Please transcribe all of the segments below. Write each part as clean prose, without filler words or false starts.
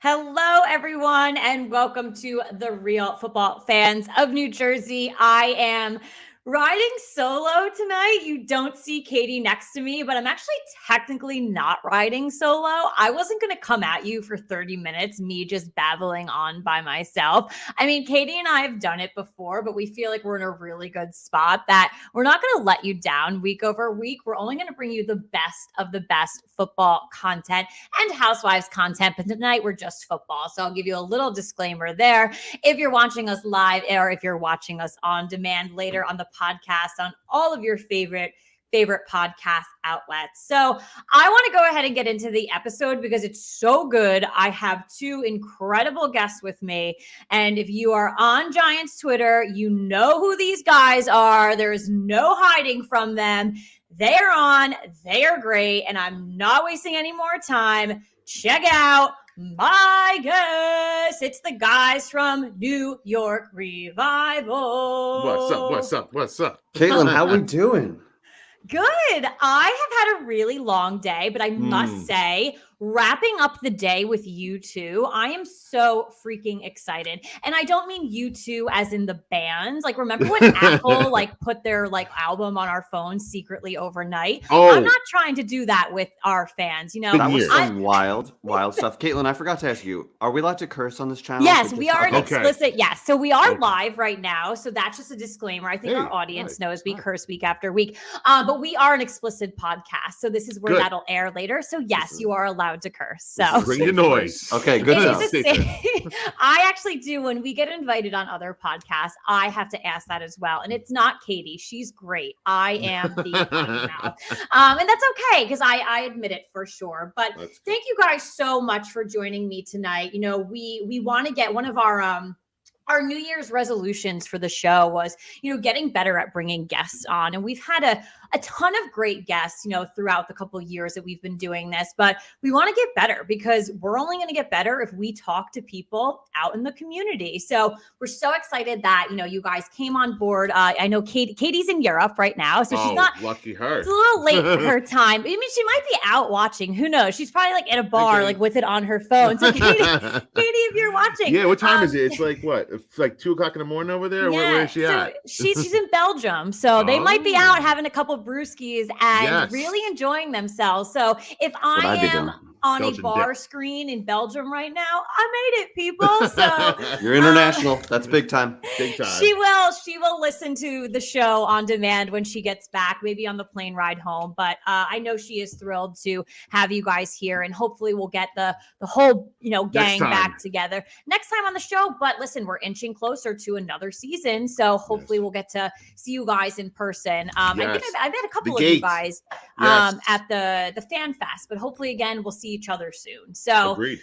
Hello, everyone, and welcome to the Real Football Fans of New Jersey. I am riding solo tonight. You don't see Katie next to me, but I'm actually technically not riding solo. I wasn't going to come at you for 30 minutes, me just babbling on by myself. I mean, Katie and I have done it before, but we feel like we're in a really good spot that we're not going to let you down week over week. We're only going to bring you the best of the best football content and Housewives content, but tonight we're just football. So I'll give you a little disclaimer there. If you're watching us live or if you're watching us on demand later on the podcast on all of your favorite podcast outlets. So I want to go ahead and get into the episode because it's so good. I have two incredible guests with me. And if you are on Giants Twitter, you know who these guys are. There's no hiding from them. They're on, they are great, and I'm not wasting any more time. Check out my guests. It's the guys from New York Revival. What's up? Katelyn, how we doing? Good. I have had a really long day, but I must say, wrapping up the day with you two, I am so freaking excited. And I don't mean you two as in the bands. Like, remember when Apple put their album on our phones secretly overnight? Oh. I'm not trying to do that with our fans. You know, That was some wild stuff. Katelyn, I forgot to ask you, are we allowed to curse on this channel? Yes, we are an Okay. explicit. Yes. So we are live right now. So that's just a disclaimer. I think our audience knows we curse week after week. But we are an explicit podcast. So this is where that'll air later. So yes, you are allowed to curse. So Bring your noise. Okay, good It enough. is the same. I actually do. When we get invited on other podcasts, I have to ask that as well. And it's not Katie. She's great. I am the potty mouth. And that's okay because I admit it for sure. But thank you guys so much for joining me tonight. You know, we want to get one of our New Year's resolutions for the show was, getting better at bringing guests on. And we've had a ton of great guests, throughout the couple of years that we've been doing this, but we want to get better because we're only going to get better if we talk to people out in the community. So we're so excited that, you guys came on board. I know Katie's in Europe right now, so she's not lucky her. It's a little late for her time. I mean, she might be out watching. Who knows? She's probably at a bar, with it on her phone. So Katie, if you're watching. Yeah, what time is it? It's what? It's 2:00 in the morning over there? Yeah, Where is she at? She's in Belgium. So they might be out having a couple brewskis and really enjoying themselves. So if I am on a bar screen in Belgium right now, I made it, people. So you're international. That's big time. Big time. She will listen to the show on demand when she gets back, maybe on the plane ride home. But I know she is thrilled to have you guys here, and hopefully we'll get the whole gang back together next time on the show. But listen, we're inching closer to another season, so hopefully we'll get to see you guys in person. I think I've met a couple of you guys at the Fan Fest, but hopefully again we'll see each other soon. So agreed.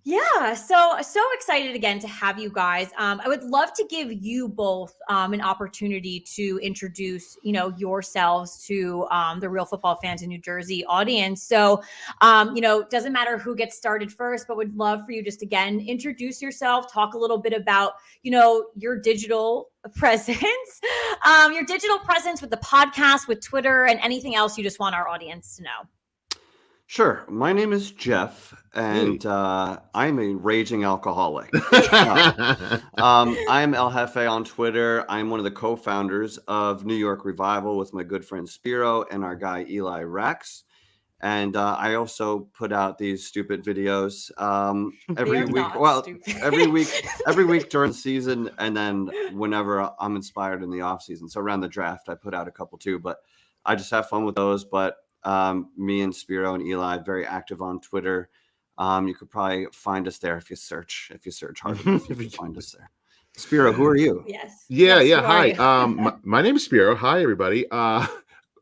Yeah, so excited again to have you guys. I would love to give you both an opportunity to introduce, yourselves to the Real Football Fans in New Jersey audience. So, doesn't matter who gets started first, but would love for you just again introduce yourself, talk a little bit about, your digital presence, with the podcast, with Twitter, and anything else you just want our audience to know. Sure. My name is Jeff, and I'm a raging alcoholic. I'm El Jefe on Twitter. I'm one of the co-founders of New York Revival with my good friend Spiro and our guy Eli Rex. And I also put out these stupid videos every week. Every week during the season, and then whenever I'm inspired in the off season. So around the draft, I put out a couple too. But I just have fun with those. But me and Spiro and Eli, very active on Twitter. You could probably find us there if you search hard enough. You can find us there. Spiro, who are you? Yes. Yeah. Hi. My name is Spiro. Hi, everybody.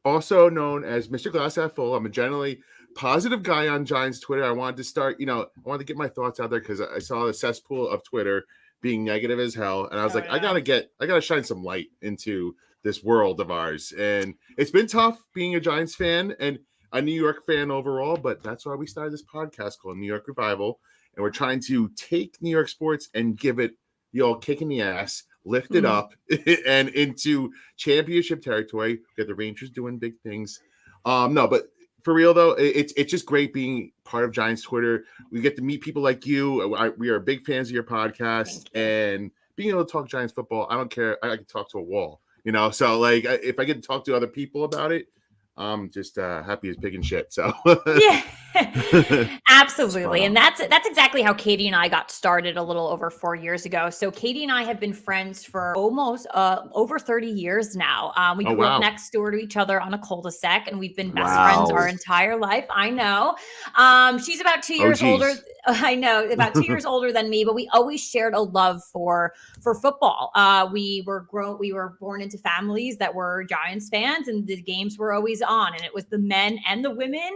Also known as Mr. Glass Half Full. I'm a generally positive guy on Giants Twitter. I wanted to start, I wanted to get my thoughts out there because I saw the cesspool of Twitter being negative as hell, and I was I gotta shine some light into this world of ours. And it's been tough being a Giants fan and a New York fan overall, but that's why we started this podcast called New York Revival. And we're trying to take New York sports and give it the old kick in the ass, lift it up and into championship territory. We got the Rangers doing big things. But for real though, it's just great being part of Giants Twitter. We get to meet people like you. We are big fans of your podcast, and being able to talk Giants football. I don't care. I can talk to a wall, So like, if I get to talk to other people about it, I'm just happy as pig and shit. So yeah, absolutely. And that's exactly how Katie and I got started a little over 4 years ago. So Katie and I have been friends for almost over 30 years now. We grew up next door to each other on a cul-de-sac, and we've been best friends our entire life. I know. She's about 2 years older. I know, about 2 years older than me, but we always shared a love for football. We were born into families that were Giants fans, and the games were always on, and it was the men and the women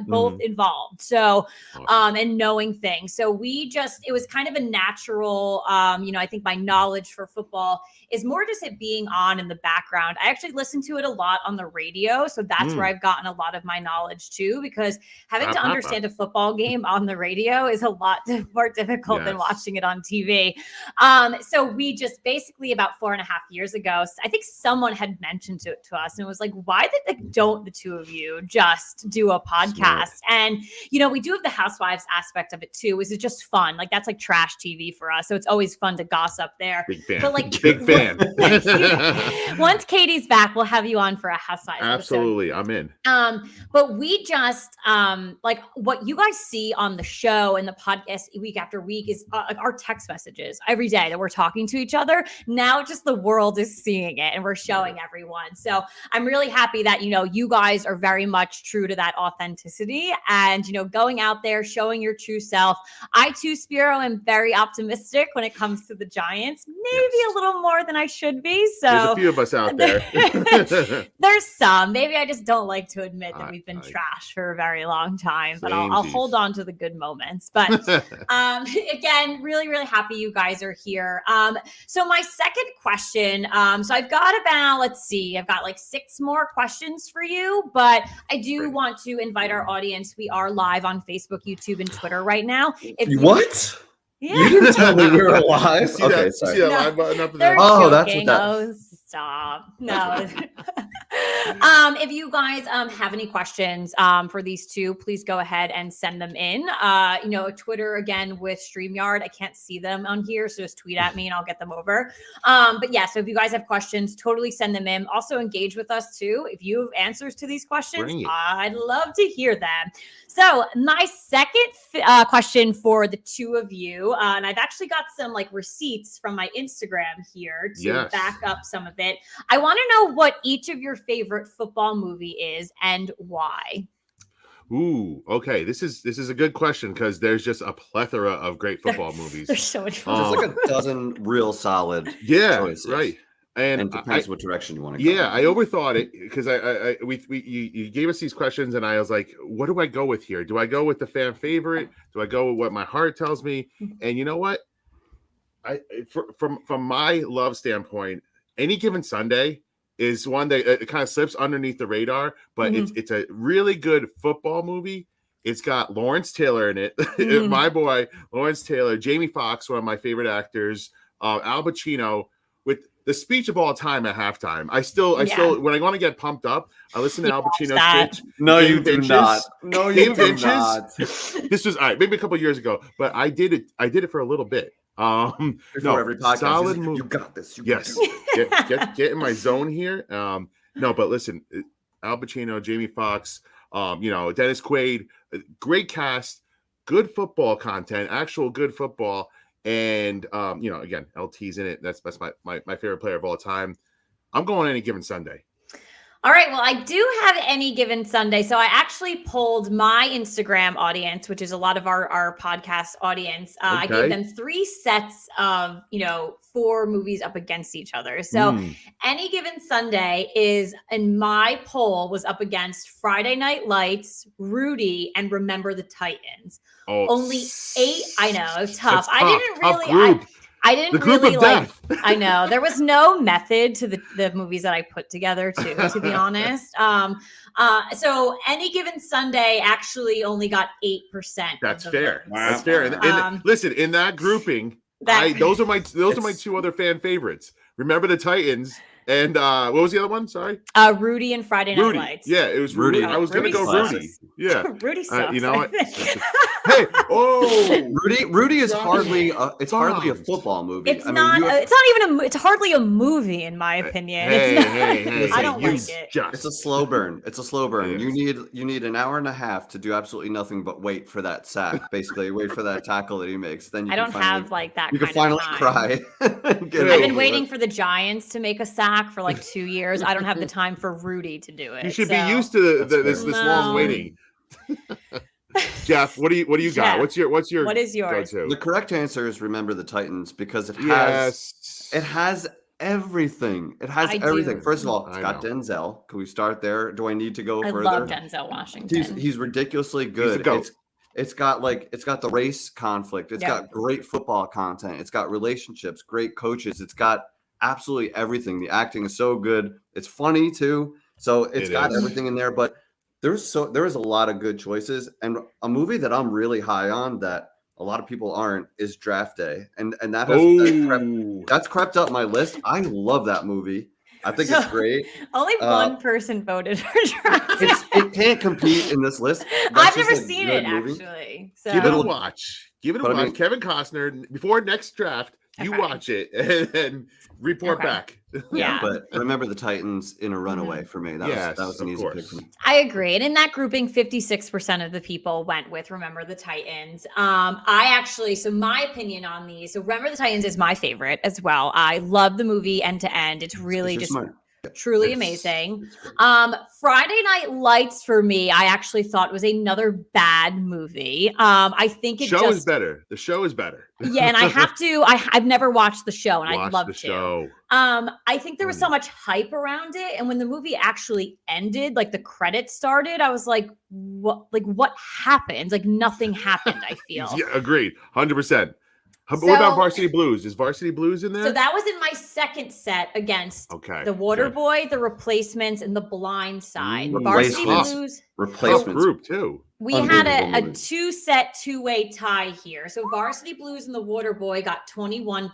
both involved. So, and knowing things. So it was kind of a natural, I think my knowledge for football is more just it being on in the background. I actually listen to it a lot on the radio. So that's where I've gotten a lot of my knowledge too, because having to understand a football game on the radio is a lot more difficult than watching it on TV. So we just basically about 4.5 years ago, I think someone had mentioned it to us and it was like, why don't the two of you just do a podcast? Smart. And, we do have the housewives aspect of it too. Is it just fun? Like that's like trash TV for us. So it's always fun to gossip there. Big fan. But like big fan. Once Katie's back, we'll have you on for a housewives Absolutely. episode. I'm in. But we just like what you guys see on the show and the podcast week after week is our text messages every day that we're talking to each other. Now just the world is seeing it and we're showing everyone. So I'm really happy that, you guys are very much true to that authenticity and, going out there, showing your true self. I too, Spiro, am very optimistic when it comes to the Giants, maybe a little more than I should be. So there's a few of us out there. There's some. Maybe I just don't like to admit that we've been trash for a very long time, but I'll hold on to the good moments. But again, really, really happy you guys are here. So my second question, so I've got I've got like 6 more questions for you, but I do want to invite our audience. We are live on Facebook, YouTube, and Twitter right now. What? Yeah. You didn't tell me we were live. Okay, sorry. See that live button up there? Oh, that's what that. Oh, stop. No. If you guys have any questions for these two, please go ahead and send them in. Twitter again with StreamYard. I can't see them on here, so just tweet at me and I'll get them over. But yeah, so if you guys have questions, totally send them in. Also engage with us too. If you have answers to these questions, I'd love to hear them. So my second question for the two of you, and I've actually got some like receipts from my Instagram here to back up some of it. I want to know what each of your favorite football movie is and why. Ooh, okay. This is a good question because there's just a plethora of great football movies. There's so much fun. There's like a dozen real solid choices. Right. And it depends what direction you want to go. Yeah, I overthought it because you gave us these questions and I was like, what do I go with here? Do I go with the fan favorite? Do I go with what my heart tells me? And you know what? From my love standpoint, Any Given Sunday is one that it kind of slips underneath the radar, but it's a really good football movie. It's got Lawrence Taylor in it, my boy Lawrence Taylor, Jamie Foxx, one of my favorite actors, Al Pacino, with the speech of all time at halftime. I still when I want to get pumped up, I listen to Al Pacino's speech. No, you do not. No, you do not. This was all right, maybe a couple of years ago, but I did it for a little bit. Before every podcast, solid like, movie. You got this. Get in my zone here. No, but listen, Al Pacino, Jamie Foxx, Dennis Quaid, great cast, good football content, actual good football. And again, LT's in it. That's my favorite player of all time. I'm going Any Given Sunday. All right. Well, I do have Any Given Sunday. So I actually polled my Instagram audience, which is a lot of our podcast audience. I gave them 3 sets of, 4 movies up against each other. So Any Given Sunday is, in my poll, was up against Friday Night Lights, Rudy, and Remember the Titans. Oh, only 8. I know, it was tough. I didn't the group really of death. I know there was no method to the movies that I put together too, to be honest. So Any Given Sunday actually only got 8%. That's fair. Wow. That's fair. And listen, in that grouping, those are my 2 other fan favorites. Remember the Titans And what was the other one? Sorry. Rudy and Friday Night Rudy. Lights. Yeah, it was Rudy. Rudy. I was gonna Rudy go sucks. Rudy. Yeah. Rudy sucks. You know what? I think. Hey, oh, Rudy is Right. hardly a Bombs. football movie. It's I mean, not. you have- It's not even. It's hardly a movie, in my opinion. Hey, it's not, hey, I don't you like it. it's a slow burn. It's a slow burn. It You need an hour and a half to do absolutely nothing but wait for that sack. Basically, wait for that tackle that he makes. Then you I can don't finally, have like that. you can kind finally of time. cry. and get I've I've over been it. waiting for the Giants to make a sack for like 2 years. I don't have the time for Rudy to do it. you should so. be used to That's this fair. long No. waiting. Jeff, what do you got? Jeff, What's your what is yours? go-to? The correct answer is Remember the Titans because it has everything. It has I everything. do. First of all, it's I got know. Denzel. Can we start there? Do I need to go I further? love Denzel Washington. He's ridiculously good. GOAT. It's got the race conflict. It's got great football content. It's got relationships, great coaches. It's got absolutely everything. The acting is so good. It's funny too. So it's got everything in there. But there is a lot of good choices. And a movie that I'm really high on that a lot of people aren't is Draft Day. And that's crept up my list. I love that movie. I think it's great. Only one person voted for Draft Day. It can't compete in this list. I've never seen it movie. actually. So. Give it a watch. Give it a But I watch. mean- Kevin Costner, before next draft, you Okay. watch it and report Okay. back. Yeah. But Remember the Titans in a runaway for me. That was an of easy course. pick for me. I agree. And in that grouping, 56% of the people went with Remember the Titans. So my opinion on these, so Remember the Titans is my favorite as well. I love the movie end to end. It's really It's just mine. truly It's- amazing. it's great. Friday Night Lights for me, I actually thought was another bad movie. I think it show is better. The show is better. Yeah, and I have to. I've never watched the show, and I'd Watch love the to. show. I think there was so much hype around it, and when the movie actually ended, like the credits started, I was like, "What? Like what happened? Like nothing happened." I feel. Yeah, agreed. 100%. What So- about Varsity Blues? Is Varsity Blues in there? So that was in my second set against okay. the Waterboy, the Replacements, and the Blind Side. Ooh, Varsity Replacements. Blues. Tough Replacements. group too. We had Unbelievable a movie. two-set, two-way tie here. So Varsity Blues and the Waterboy got 21%,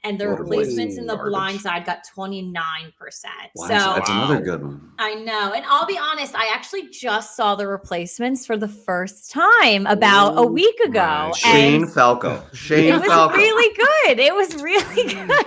and the Waterboy Replacements and the garbage. Blind Side got 29%. Wow, So that's another Wow. good one. I know. And I'll be honest, I actually just saw the Replacements for the first time about a Oh week ago. my Shane And Falco. Shane it was Falco. really good. It was really good.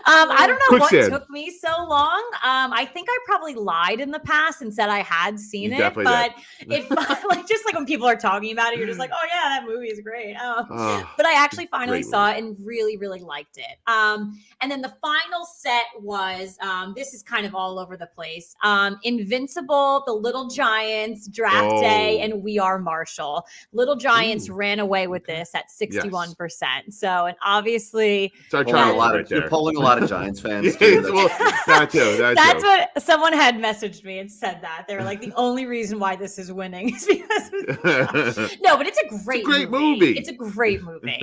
I don't know Quicksand. what took me so long. I think I probably lied in the past and said I had seen You it, definitely but it like just like when people are talking about it, you're just like, oh yeah, that movie is great. But I actually finally great saw it and really, really liked it. And then the final set was this is kind of all over the place. Invincible, The Little Giants, Draft Day, Oh. and We Are Marshall. Little Giants Ooh, ran away with okay. this at 61%. So, and obviously It's our Pulling a child lot right of, you're there. pulling a lot of Giants fans. Yeah, too. well, that too. that's what someone had messaged me and said that. They were like, the only reason why this is winning is because no, but it's a great movie. It's a great movie.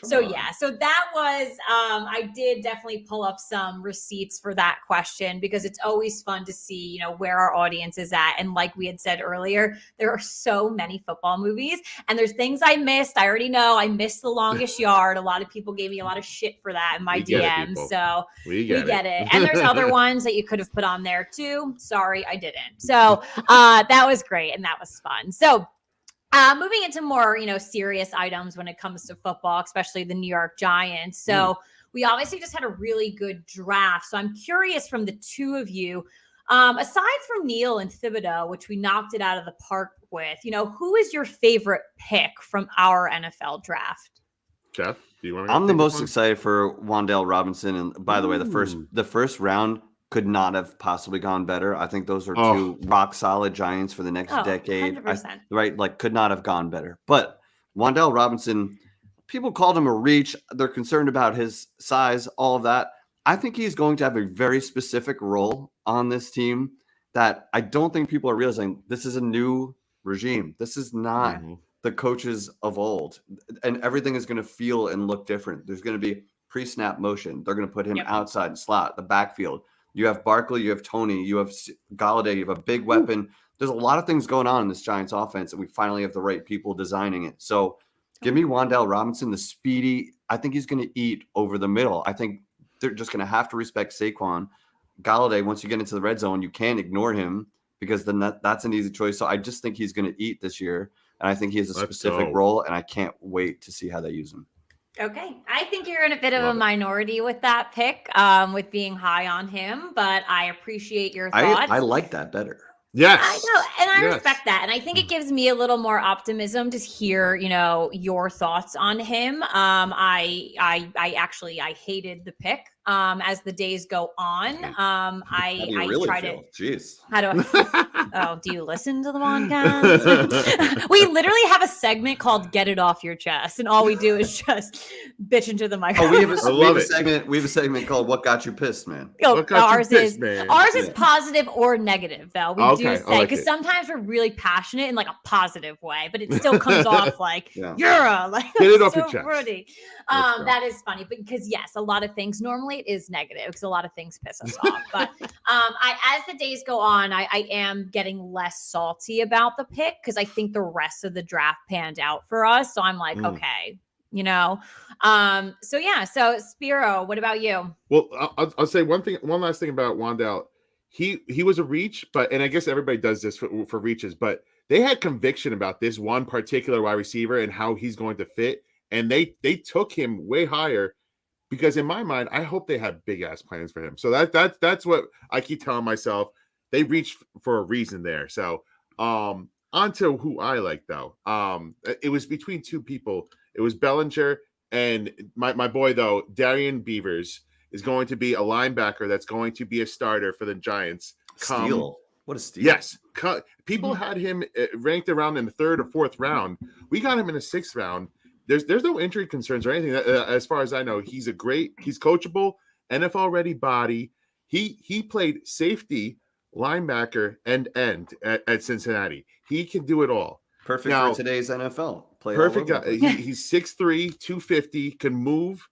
So on. yeah, so that was I did definitely pull up some receipts for that question because it's always fun to see, you know, where our audience is at. And like we had said earlier, there are so many football movies and there's things I missed. I already know I missed The Longest Yard. A lot of people gave me a lot of shit for that in my We get it, DMs. people. So we we get get it. And there's other ones that you could have put on there too. Sorry, I didn't. So that was great and that was fun. So moving into more, you know, serious items when it comes to football, especially the New York Giants. So we obviously just had a really good draft. So I'm curious from the two of you, aside from Neil and Thibodeau, which we knocked it out of the park with, you know, who is your favorite pick from our NFL draft? Jeff, do you want to? I'm the most excited for Wan'Dale Robinson. And by the way, Ooh. the first round could not have possibly gone better. I think those are Oh. two rock solid Giants for the next decade. 100%. Right? Like could not have gone better. But Wan'Dale Robinson, people called him a reach. They're concerned about his size, all of that. I think he's going to have a very specific role on this team that I don't think people are realizing. This is a new regime. This is not the coaches of old, and everything is going to feel and look different. There's going to be pre-snap motion. They're going to put him outside and slot, the backfield. You have Barkley, you have Tony, you have Galladay, you have a big weapon. There's a lot of things going on in this Giants offense, and we finally have the right people designing it. So give me Wan'Dale Robinson, the speedy. I think he's going to eat over the middle. I think they're just going to have to respect Saquon. Galladay, once you get into the red zone, you can't ignore him because then that's an easy choice. So I just think he's going to eat this year. And I think he has a specific role, and I can't wait to see how they use him. Okay. I think you're in a bit of a minority with that pick, with being high on him, but I appreciate your thoughts. I like that better. Yes. I know, and I respect that. And I think it gives me a little more optimism to hear, your thoughts on him. I hated the pick. As the days go on, I try to. Jeez. How do I? Oh, do you listen to the podcast? We literally have a segment called "Get It Off Your Chest," and all we do is just bitch into the microphone. We have a segment called "What Got You Pissed, Man." Ours is positive or negative, though. We do say because sometimes we're really passionate in like a positive way, but it still comes off like you're like get it off your chest. Pretty. That is funny, because yes, a lot of things normally it is negative because a lot of things piss us off. But as the days go on, I am getting less salty about the pick because I think the rest of the draft panned out for us. So I'm like, okay, So Spiro, what about you? Well, I'll say one last thing about Wan'Dale. He was a reach, and I guess everybody does this for reaches, but they had conviction about this one particular wide receiver and how he's going to fit. And they took him way higher because in my mind, I hope they have big ass plans for him. So that's what I keep telling myself. They reached for a reason there. So on to who I like though. It was between two people. It was Bellinger and my boy though, Darian Beavers is going to be a linebacker that's going to be a starter for the Giants. Steal. What a steal. Yes. People had him ranked around in the 3rd or 4th round. We got him in the 6th round. There's no injury concerns or anything. As far as I know, he's coachable, NFL ready body. He played safety, linebacker, and end at Cincinnati. He can do it all. Perfect for today's NFL. Perfect guy. He's 6'3", 250, can move.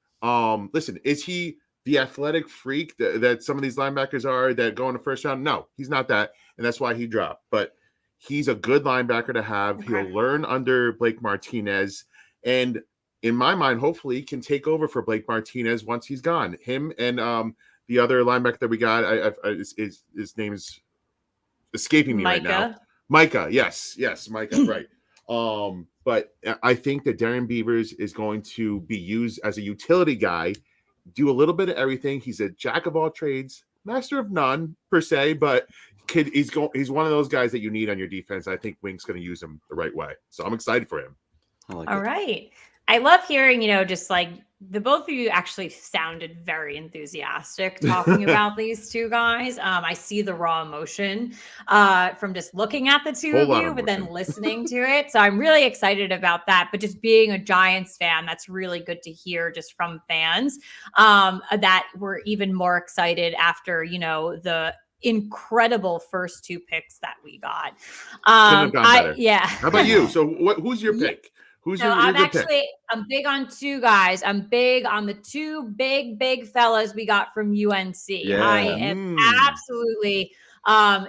Listen, is he the athletic freak that some of these linebackers are that go in the 1st round? No, he's not that, and that's why he dropped. But he's a good linebacker to have. Okay. He'll learn under Blake Martinez. And in my mind, hopefully he can take over for Blake Martinez once he's gone. Him and the other linebacker that we got, his name is escaping me right now. Micah. Yes, Micah, right. But I think that Darian Beavers is going to be used as a utility guy, do a little bit of everything. He's a jack of all trades, master of none per se, but he's one of those guys that you need on your defense. I think Wink's going to use him the right way. So I'm excited for him. All right. I love hearing, just like the both of you actually sounded very enthusiastic talking about these two guys. I see the raw emotion from just looking at the two of you, but then listening to it. So I'm really excited about that. But just being a Giants fan, that's really good to hear just from fans that we're even more excited after, the incredible first 2 picks that we got. How about you? So who's your pick? I'm big on 2 guys. I'm big on the 2 big fellas we got from UNC. Yeah. I am absolutely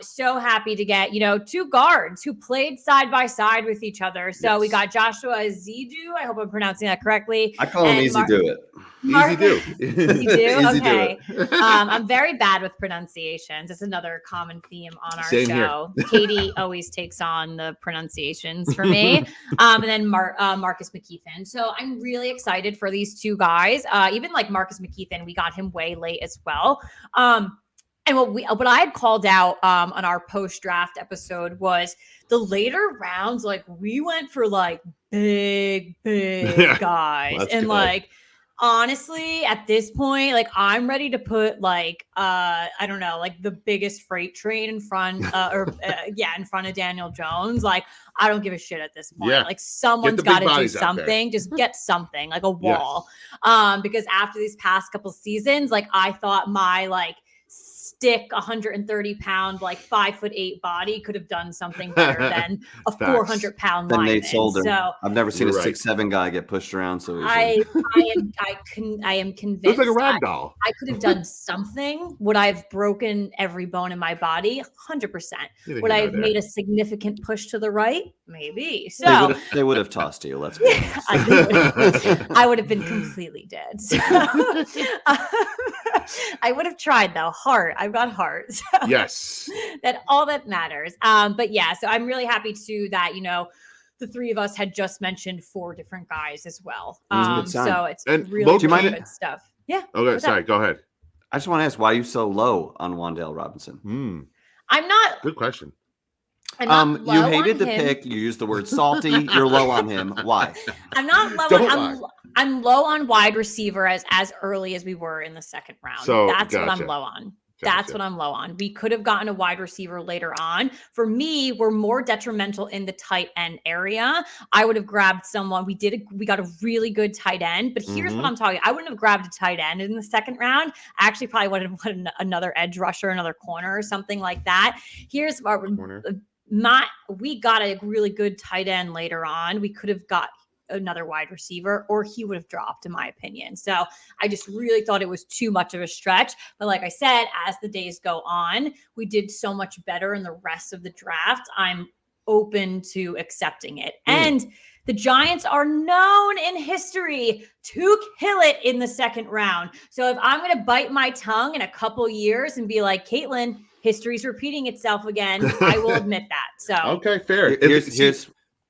so happy to get, 2 guards who played side by side with each other. So we got Joshua Zidu. I hope I'm pronouncing that correctly. I call him Easy Do It. Easy do. You do? Okay. I'm very bad with pronunciations. It's another common theme on our show. Here. Katie always takes on the pronunciations for me. And then Marcus McKeithen. So I'm really excited for these 2 guys. Even like Marcus McKeithen, we got him way late as well. And what I had called out on our post-draft episode was the later rounds, like we went for like big guys. And like, honestly, at this point, like I'm ready to put like, I don't know, like the biggest freight train in front in front of Daniel Jones. Like, I don't give a shit at this point. Yeah. Like someone's got to do something, just get something like a wall. Yes. Because after these past couple seasons, like I thought my like stick 130-pound, like 5'8" body could have done something better than a 400-pound lineman. Nate Solder. So I've never seen a 6'7" guy get pushed around so easily. I am convinced. Looks like a rag doll. I could have done something. Would I have broken every bone in my body? 100%. Would I have made a significant push to the right? Maybe. So they would have tossed you. Let's be honest. I would have been completely dead. So, I would have tried though hard. heart. I've got heart. So Yes. that all that matters. But yeah, so I'm really happy too that, the three of us had just mentioned 4 different guys as well. Good sign. So it's And really, Loki- really Do you mind good stuff. Yeah. Okay, what's sorry. up? Go ahead. I just want to ask, why are you so low on Wan'Dale Robinson? I'm not Good question. I'm not You low hated on the him. pick. You used the word salty. You're low on him. Why? I'm not low Don't on I'm low on wide receiver as early as we were in the second round. So, That's what I'm gotcha. low on. That's what I'm low on. We could have gotten a wide receiver later on. For me, we're more detrimental in the tight end area. I would have grabbed someone. We got a really good tight end, but here's what I'm talking. I wouldn't have grabbed a tight end in the second round. I actually probably would have put another edge rusher, another corner or something like that. Here's our Corner. we got a really good tight end later on. We could have got another wide receiver, or he would have dropped, in my opinion. So I just really thought it was too much of a stretch. But like I said, as the days go on, we did so much better in the rest of the draft. I'm open to accepting it. And the Giants are known in history to kill it in the second round. So if I'm going to bite my tongue in a couple years and be like, Katelyn, history's repeating itself again, I will admit that. So Okay, fair. Here's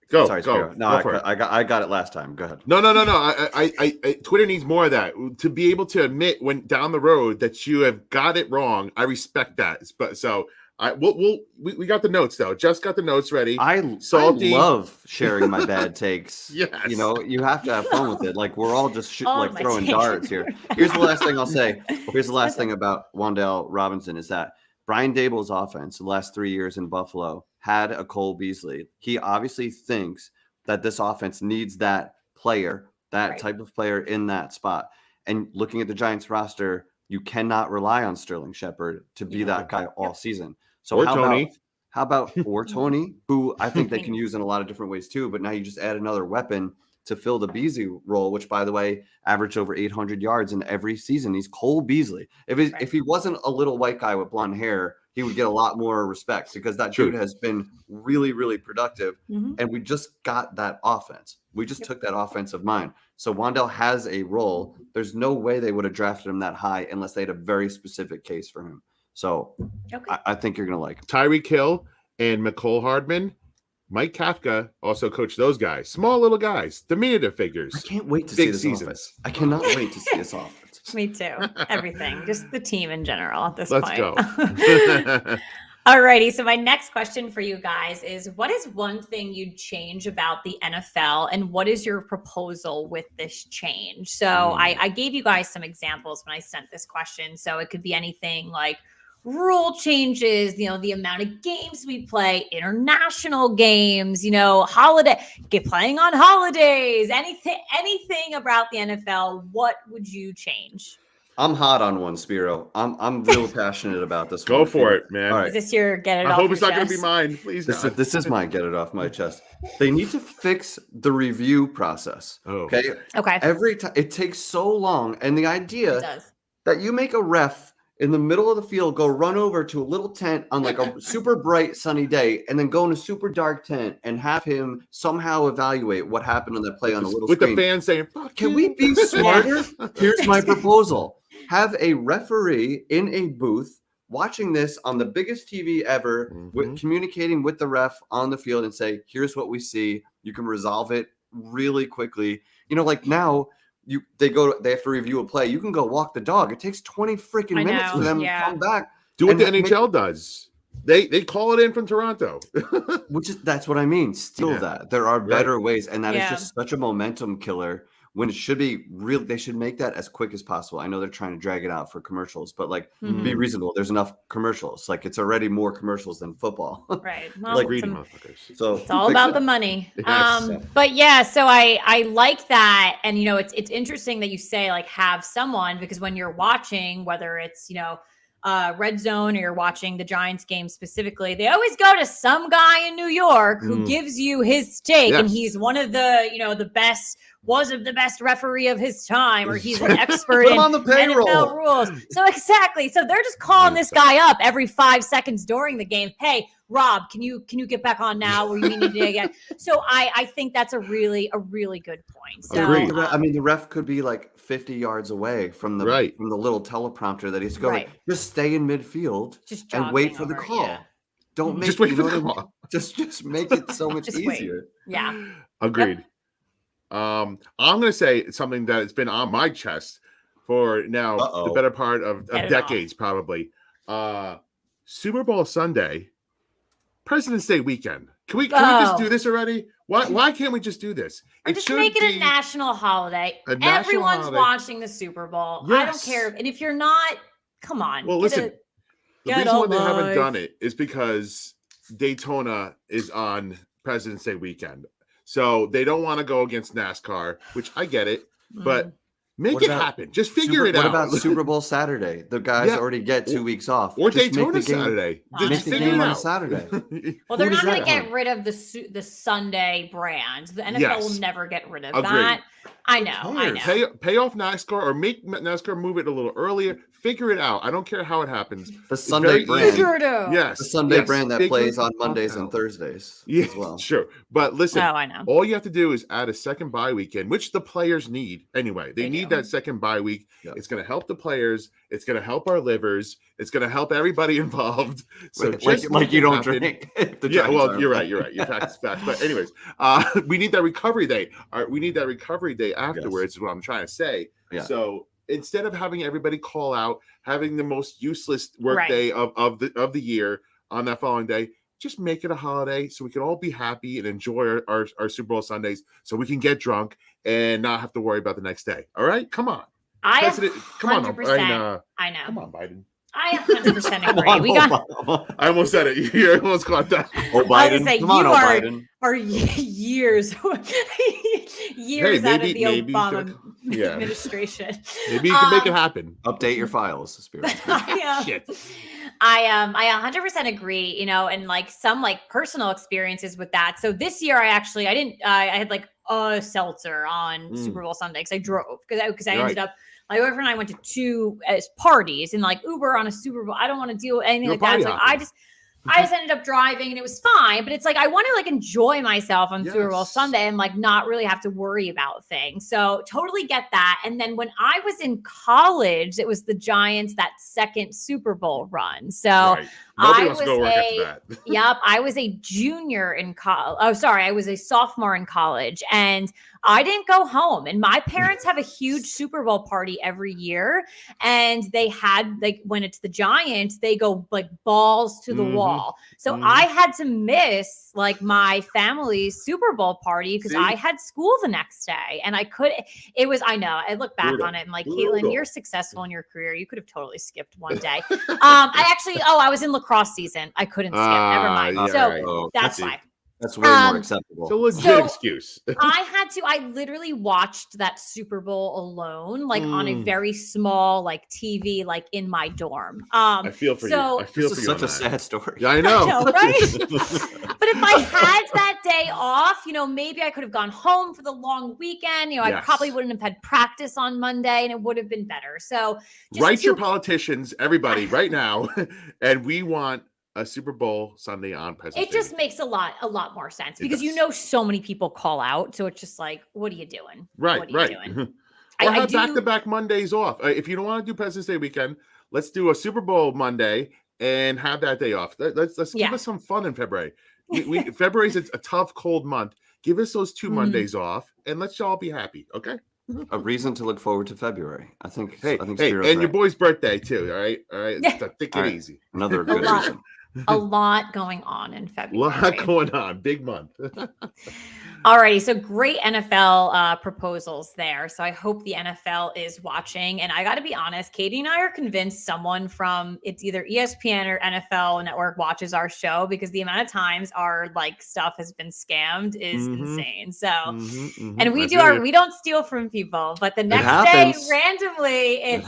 Go. sorry, Go. Spiro. No, Go for it. I got it last time. Go ahead. No. I Twitter needs more of that to be able to admit when down the road that you have got it wrong. I respect that. But so we got the notes though. Just got the notes ready. I love sharing my bad takes. Yes. You have to have fun with it. Like we're all just throwing takes. darts here. Here's the last thing I'll say. Here's the last thing about Wan'Dale Robinson is that Brian Dable's offense the last 3 years in Buffalo had a Cole Beasley. He obviously thinks that this offense needs that player, that type of player in that spot. And looking at the Giants roster, you cannot rely on Sterling Shepard to be that guy all season. So Or how Tony. about Tony, who I think they can use in a lot of different ways too, but now you just add another weapon to fill the Beasley role, which by the way, averaged over 800 yards in every season. He's Cole Beasley. If he wasn't a little white guy with blonde hair, he would get a lot more respect because that dude has been really, really productive. And we just got that offense. We just took that offensive mind. So Wan'Dale has a role. There's no way they would have drafted him that high unless they had a very specific case for him. So I think you're going to like him. Tyreek Hill and McCole Hardman. Mike Kafka also coached those guys. Small little guys, diminutive figures. I can't wait to see this seasons. offense. I cannot wait to see this offense. Me too. Everything. Just the team in general at this Let's point. go. Alrighty. So my next question for you guys is, what is one thing you'd change about the NFL, and what is your proposal with this change? So I gave you guys some examples when I sent this question. So it could be anything like rule changes, the amount of games we play, international games, playing on holidays, anything about the NFL. What would you change? I'm hot on one, Spiro. I'm real passionate about this. Go one. for it, man. All right. Is this your get it I off hope your it's not going to chest? be mine. Please, This is mine. Get it off my chest. They need to fix the review process. Oh. Okay. Okay. Every time it takes so long, and the It idea does. that you make a ref in the middle of the field go run over to a little tent on like a super bright sunny day, and then go in a super dark tent and have him somehow evaluate what happened on that play on a little with screen. the fans saying, "Fuck Can you." we be smarter? Here's my proposal. Have a referee in a booth watching this on the biggest TV ever, with communicating with the ref on the field and say, here's what we see. You can resolve it really quickly. Like now they have to review a play. You can go walk the dog. It takes 20 freaking minutes for them to come back. Do what the NHL does. They call it in from Toronto. That's what I mean. Steal that. There are better ways. And that is just such a momentum killer. When it should be real, they should make that as quick as possible. I know they're trying to drag it out for commercials, but be reasonable. There's enough commercials. Like it's already more commercials than football. Right. Well, like greedy motherfuckers. So it's all about the money. Yes. But yeah, so I like that. And it's interesting that you say like have someone, because when you're watching, whether it's, Red Zone or you're watching the Giants game specifically, they always go to some guy in New York who gives you his take. And he's one of the, the best, the best referee of his time, or he's an expert in on the payroll. NFL rules. So exactly. So they're just calling this guy up every 5 seconds during the game. Hey, Rob, can you get back on now? Or you need to again. So I think that's a really good point. So Agreed. I mean, the ref could be like 50 yards away from the Right. little teleprompter that he's going. Right. Just stay in midfield just and wait jogging for the over, call. yeah. Don't make Just wait you for know the what I mean? call. Just make it so much Just wait. easier. Yeah. Agreed. I'm going to say something that has been on my chest for now the better part of decades, probably. Super Bowl Sunday, President's Day weekend. Can we just do this already? Why can't we just do this? Or just make it a national holiday. Everyone's watching the Super Bowl. Yes. I don't care. And if you're not, come on. Well, listen, the reason why they haven't done it is because Daytona is on President's Day weekend. So they don't want to go against NASCAR, which I get it, but make it happen. Just figure it out. What about Super Bowl Saturday? The guys already get 2 weeks off. Or just Daytona Saturday. Just make the game on Saturday. Well, they're not going to get rid of the Sunday brand. The NFL will never get rid of that. I know. Pay off NASCAR or make NASCAR move it a little earlier. Figure it out. I don't care how it happens. The Sunday brand. Figure it out. Yes. The Sunday brand that plays on Mondays and Thursdays as well. Sure. But listen, I know. all you have to do is add a second bye weekend, which the players need anyway. They need that second bye week. Yep. It's going to help the players. It's going to help our livers. It's going to help everybody involved. So like you don't drink. Well, you're right. You're facts. But anyways, we need that recovery day. We need that recovery day afterwards is what I'm trying to say. Yeah. So instead of having everybody call out, having the most useless work day of the year on that following day, just make it a holiday so we can all be happy and enjoy our Super Bowl Sundays so we can get drunk and not have to worry about the next day. All right? Come on. Come on, Biden. I 100% agree. I almost said it. You almost caught that. Oh, Biden. Come on, Biden. Are years out of the Obama administration. Maybe you can make it happen. Update your files, Spirit. Shit. I 100% agree, and like some personal experiences with that. So this year I had like a seltzer on Super Bowl Sunday because I drove because I ended up, my boyfriend and I went to 2 parties and like Uber on a Super Bowl. I don't want to deal with anything like that. It's like I just ended up driving and it was fine, but it's like I want to enjoy myself on Super Bowl Sunday and not really have to worry about things. So totally get that. And then when I was in college, it was the Giants that second Super Bowl run. So I was a junior in college. Oh, sorry, I was a sophomore in college, and I didn't go home. And my parents have a huge Super Bowl party every year, and they had when it's the Giants, they go balls to the wall. So I had to miss my family's Super Bowl party because I had school the next day, and I could. It was. I know. I look back on it and Katelyn, you're successful in your career. You could have totally skipped one day. I was in lacrosse season. I couldn't skip. Never mind. That's fine. That's way more acceptable. It's a legit excuse. I literally watched that Super Bowl alone, on a very small TV, in my dorm. I feel for you. I feel for you. Such a sad story. Yeah, I know. Right? But if I had that day off, maybe I could have gone home for the long weekend. I probably wouldn't have had practice on Monday, and it would have been better. So write your politicians, everybody, right now, and we want a Super Bowl Sunday on President's Day. It just makes a lot more sense because so many people call out. So it's just what are you doing? Right, what are you doing? Or have back-to-back Mondays off. If you don't want to do President's Day weekend, let's do a Super Bowl Monday and have that day off. Let's give us some fun in February. February's a tough, cold month. Give us those 2 Mondays off, and let's all be happy. Okay. A reason to look forward to February. I think. Hey, and your boy's birthday too. All right. Take it easy. Another good reason. A lot going on in February. A lot going on. Big month. All righty. So great NFL proposals there. So I hope the NFL is watching. And I got to be honest, Katie and I are convinced someone from it's either ESPN or NFL Network watches our show because the amount of times our stuff has been scammed is insane. So, and we don't steal from people, but the next day randomly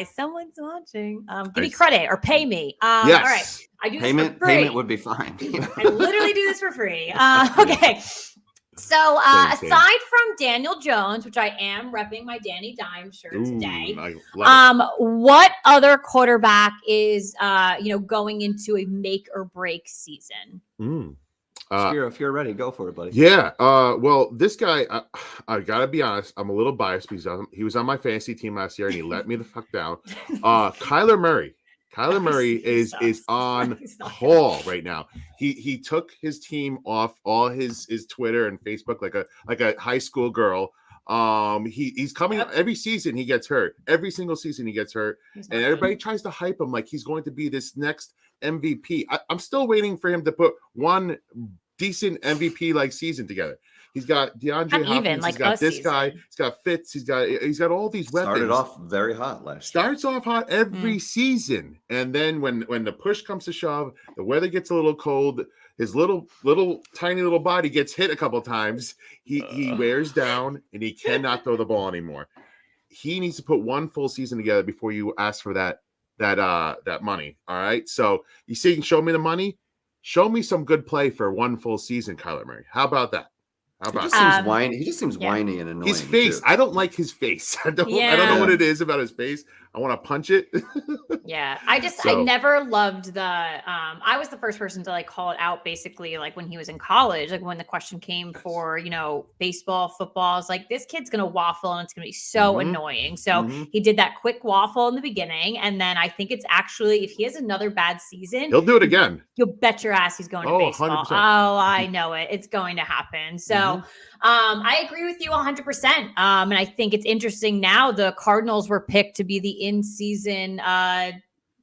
someone's watching. Give me credit or pay me. All right. I do this for free. Payment would be fine. I literally do this for free. Okay. So So Same. aside from Daniel Jones, which I am repping my Danny Dimes shirt today, I love it. what other quarterback is going into a make or break season? Spiro, if you're ready, go for it, buddy. Yeah. Well, this guy, I gotta be honest, I'm a little biased because he was on my fantasy team last year and he let me the fuck down. Kyler Murray. Kyler Murray is on call right now. He took his team off all his Twitter and Facebook like a high school girl. He's coming every season. He gets hurt. Every single season he gets hurt, and everybody tries to hype him like he's going to be this next MVP. I'm still waiting for him to put one decent MVP like season together. He's got DeAndre Hopkins. He's got this guy. He's got Fitz. He's got all these weapons. Started off very hot last year. Starts off hot every season, and then when the push comes to shove, the weather gets a little cold. His little tiny little body gets hit a couple times. He wears down, and he cannot throw the ball anymore. He needs to put one full season together before you ask for that money. All right. So you say you can show me the money. Show me some good play for one full season, Kyler Murray. How about that? He just seems whiny. He just seems whiny and annoying. His face. Too. I don't like his face. I don't know what it is about his face. I want to punch it. Yeah. I never loved I was the first person to like call it out basically like when he was in college, like when the question came for, baseball, football, it's like this kid's going to waffle and it's going to be so annoying. So he did that quick waffle in the beginning. And then I think it's actually, if he has another bad season, he'll do it again. You'll bet your ass he's going to baseball. 100%. Oh, I know it. It's going to happen. So I agree with you 100%. And I think it's interesting now the Cardinals were picked to be the in-season,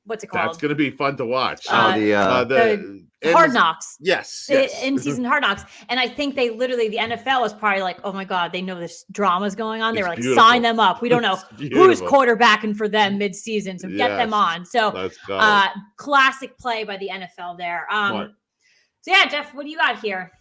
what's it called? That's going to be fun to watch. The Hard Knocks. Yes. In-season Hard Knocks. And I think the NFL was probably like, oh my God, they know this drama's going on. They were like, sign them up. We don't know who's quarterbacking for them mid-season. So get them on. So classic play by the NFL there. So yeah, Jeff, what do you got here?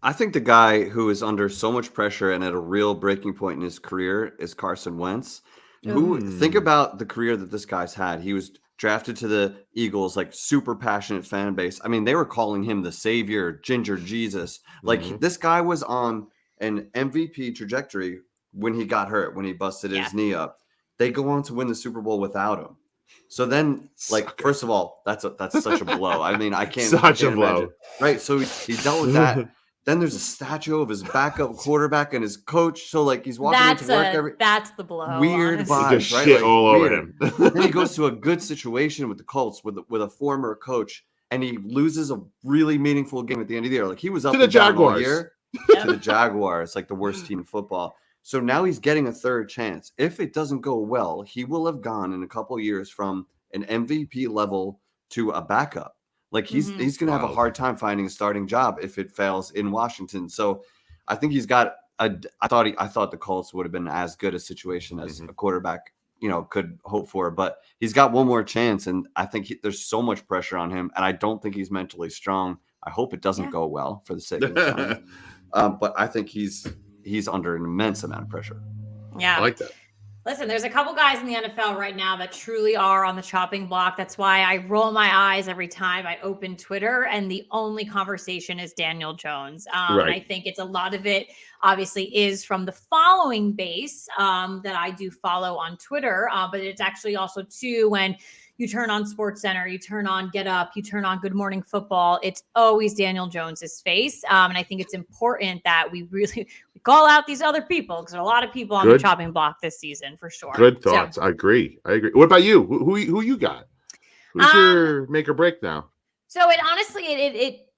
I think the guy who is under so much pressure and at a real breaking point in his career is Carson Wentz. Think about the career that this guy's had. He was drafted to the Eagles, like super passionate fan base. I mean, they were calling him the savior, Ginger Jesus. Like this guy was on an MVP trajectory when he got hurt, when he busted his knee up. They go on to win the Super Bowl without him. So then, first of all, that's such a blow. I mean, I can't imagine. Right. So he dealt with that. Then there's a statue of his backup quarterback and his coach. So like he's walking into work that's the blow. Weird vibes, right? Shit all over him. Then he goes to a good situation with the Colts with a former coach, and he loses a really meaningful game at the end of the year. Like he was up to the Jaguars all year to the Jaguars, like the worst team in football. So now he's getting a third chance. If it doesn't go well, he will have gone in a couple of years from an MVP level to a backup. Like he's going to have a hard time finding a starting job if it fails in Washington. So I think he's got I thought the Colts would have been as good a situation as a quarterback, could hope for, but he's got one more chance. And I think there's so much pressure on him. And I don't think he's mentally strong. I hope it doesn't go well for the sake of the time. But I think he's under an immense amount of pressure. Yeah. I like that. Listen, there's a couple guys in the NFL right now that truly are on the chopping block. That's why I roll my eyes every time I open Twitter, and the only conversation is Daniel Jones. And I think it's a lot of it obviously is from the following base that I do follow on Twitter, but it's actually also too when you turn on SportsCenter, you turn on Get Up, you turn on Good Morning Football. It's always Daniel Jones's face. And I think it's important that we call out these other people because there are a lot of people on the chopping block this season for sure. Good thoughts. So, I agree. What about you? Who you got? Who's your make or break now? So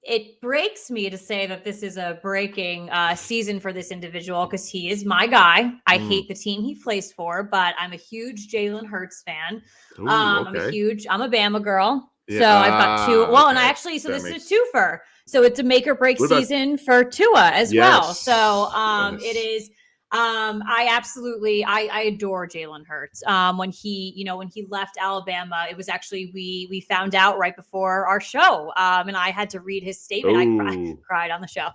it breaks me to say that this is a breaking season for this individual because he is my guy. I hate the team he plays for, but I'm a huge Jalen Hurts fan. Ooh, I'm a Bama girl. Yeah, so I've got two. Well, and this is a twofer. So it's a make or break season for Tua as well. So it is. I adore Jalen Hurts. When he left Alabama, it was actually, we found out right before our show. And I had to read his statement. I cried on the show.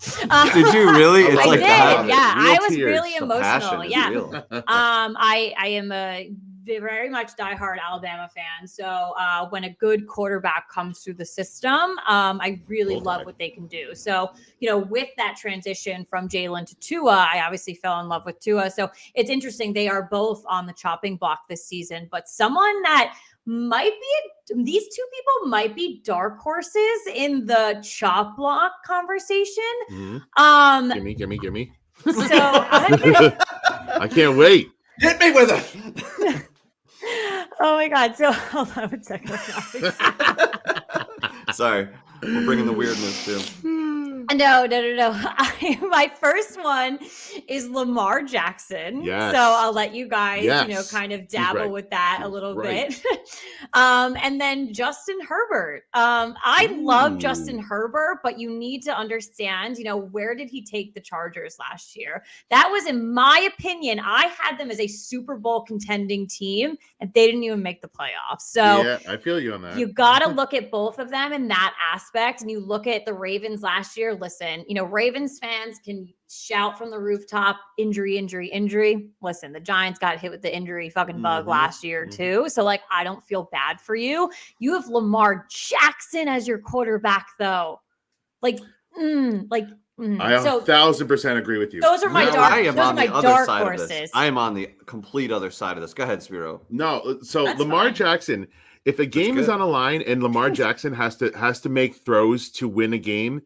Did you really? It's I like did. that. Yeah. I was tears. really emotional. Yeah. I am a very much diehard Alabama fan. So when a good quarterback comes through the system, I really love what they can do. So, with that transition from Jalen to Tua, I obviously fell in love with Tua. So it's interesting. They are both on the chopping block this season, but someone that these two people might be dark horses in the chop block conversation. Gimme. So I can't wait. Hit me with it. Oh my God. So hold on a second. Sorry, we're bringing the weirdness too. No. My first one is Lamar Jackson. Yes. So I'll let you guys, Yes. kind of dabble right. with that a He's little right. bit. And then Justin Herbert. I love Justin Herbert, but you need to understand, where did he take the Chargers last year? That was, in my opinion, I had them as a Super Bowl contending team, and they didn't even make the playoffs. So yeah, I feel you on that. you got to look at both of them in that aspect. And you look at the Ravens last year. Listen, Ravens fans can shout from the rooftop, injury. Listen, the Giants got hit with the injury fucking bug last year too. So I don't feel bad for you. You have Lamar Jackson as your quarterback though. I 1,000% agree with you. Those are my I am on the other dark side horses. of this. I am on the complete other side of this. Go ahead, Spiro. No, so That's Lamar fine. Jackson, if a game is on a line and Lamar Jackson has to make throws to win a game,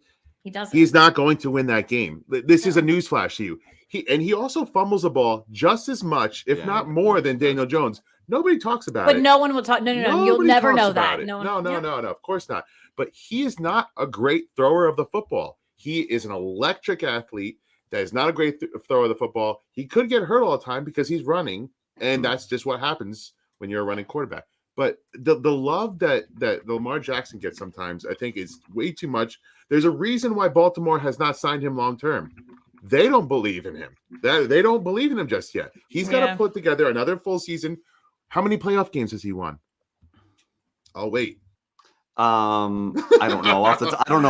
He doesn't. he's not going to win that game. This is a newsflash to you. He also fumbles the ball just as much, if not more, than Daniel Jones. Nobody talks about it. But no one will talk. No. You'll Nobody never talks know about that. it. No, No, of course not. But he is not a great thrower of the football. He is an electric athlete that is not a great thrower of the football. He could get hurt all the time because he's running, and that's just what happens when you're a running quarterback. But the love that Lamar Jackson gets sometimes, I think, is way too much. There's a reason why Baltimore has not signed him long term. They don't believe in him. They don't believe in him just yet. He's got to put together another full season. How many playoff games has he won? I'll wait. I don't know off the top of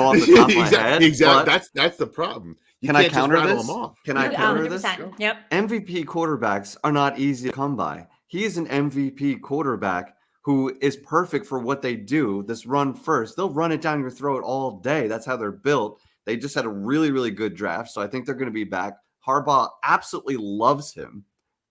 my head. Exactly. That's the problem. Can I counter this? Can I counter 100%. this? Yep. MVP quarterbacks are not easy to come by. He is an MVP quarterback who is perfect for what they do. This run first. They'll run it down your throat all day. That's how they're built. They just had a really, really good draft. So I think they're going to be back. Harbaugh absolutely loves him.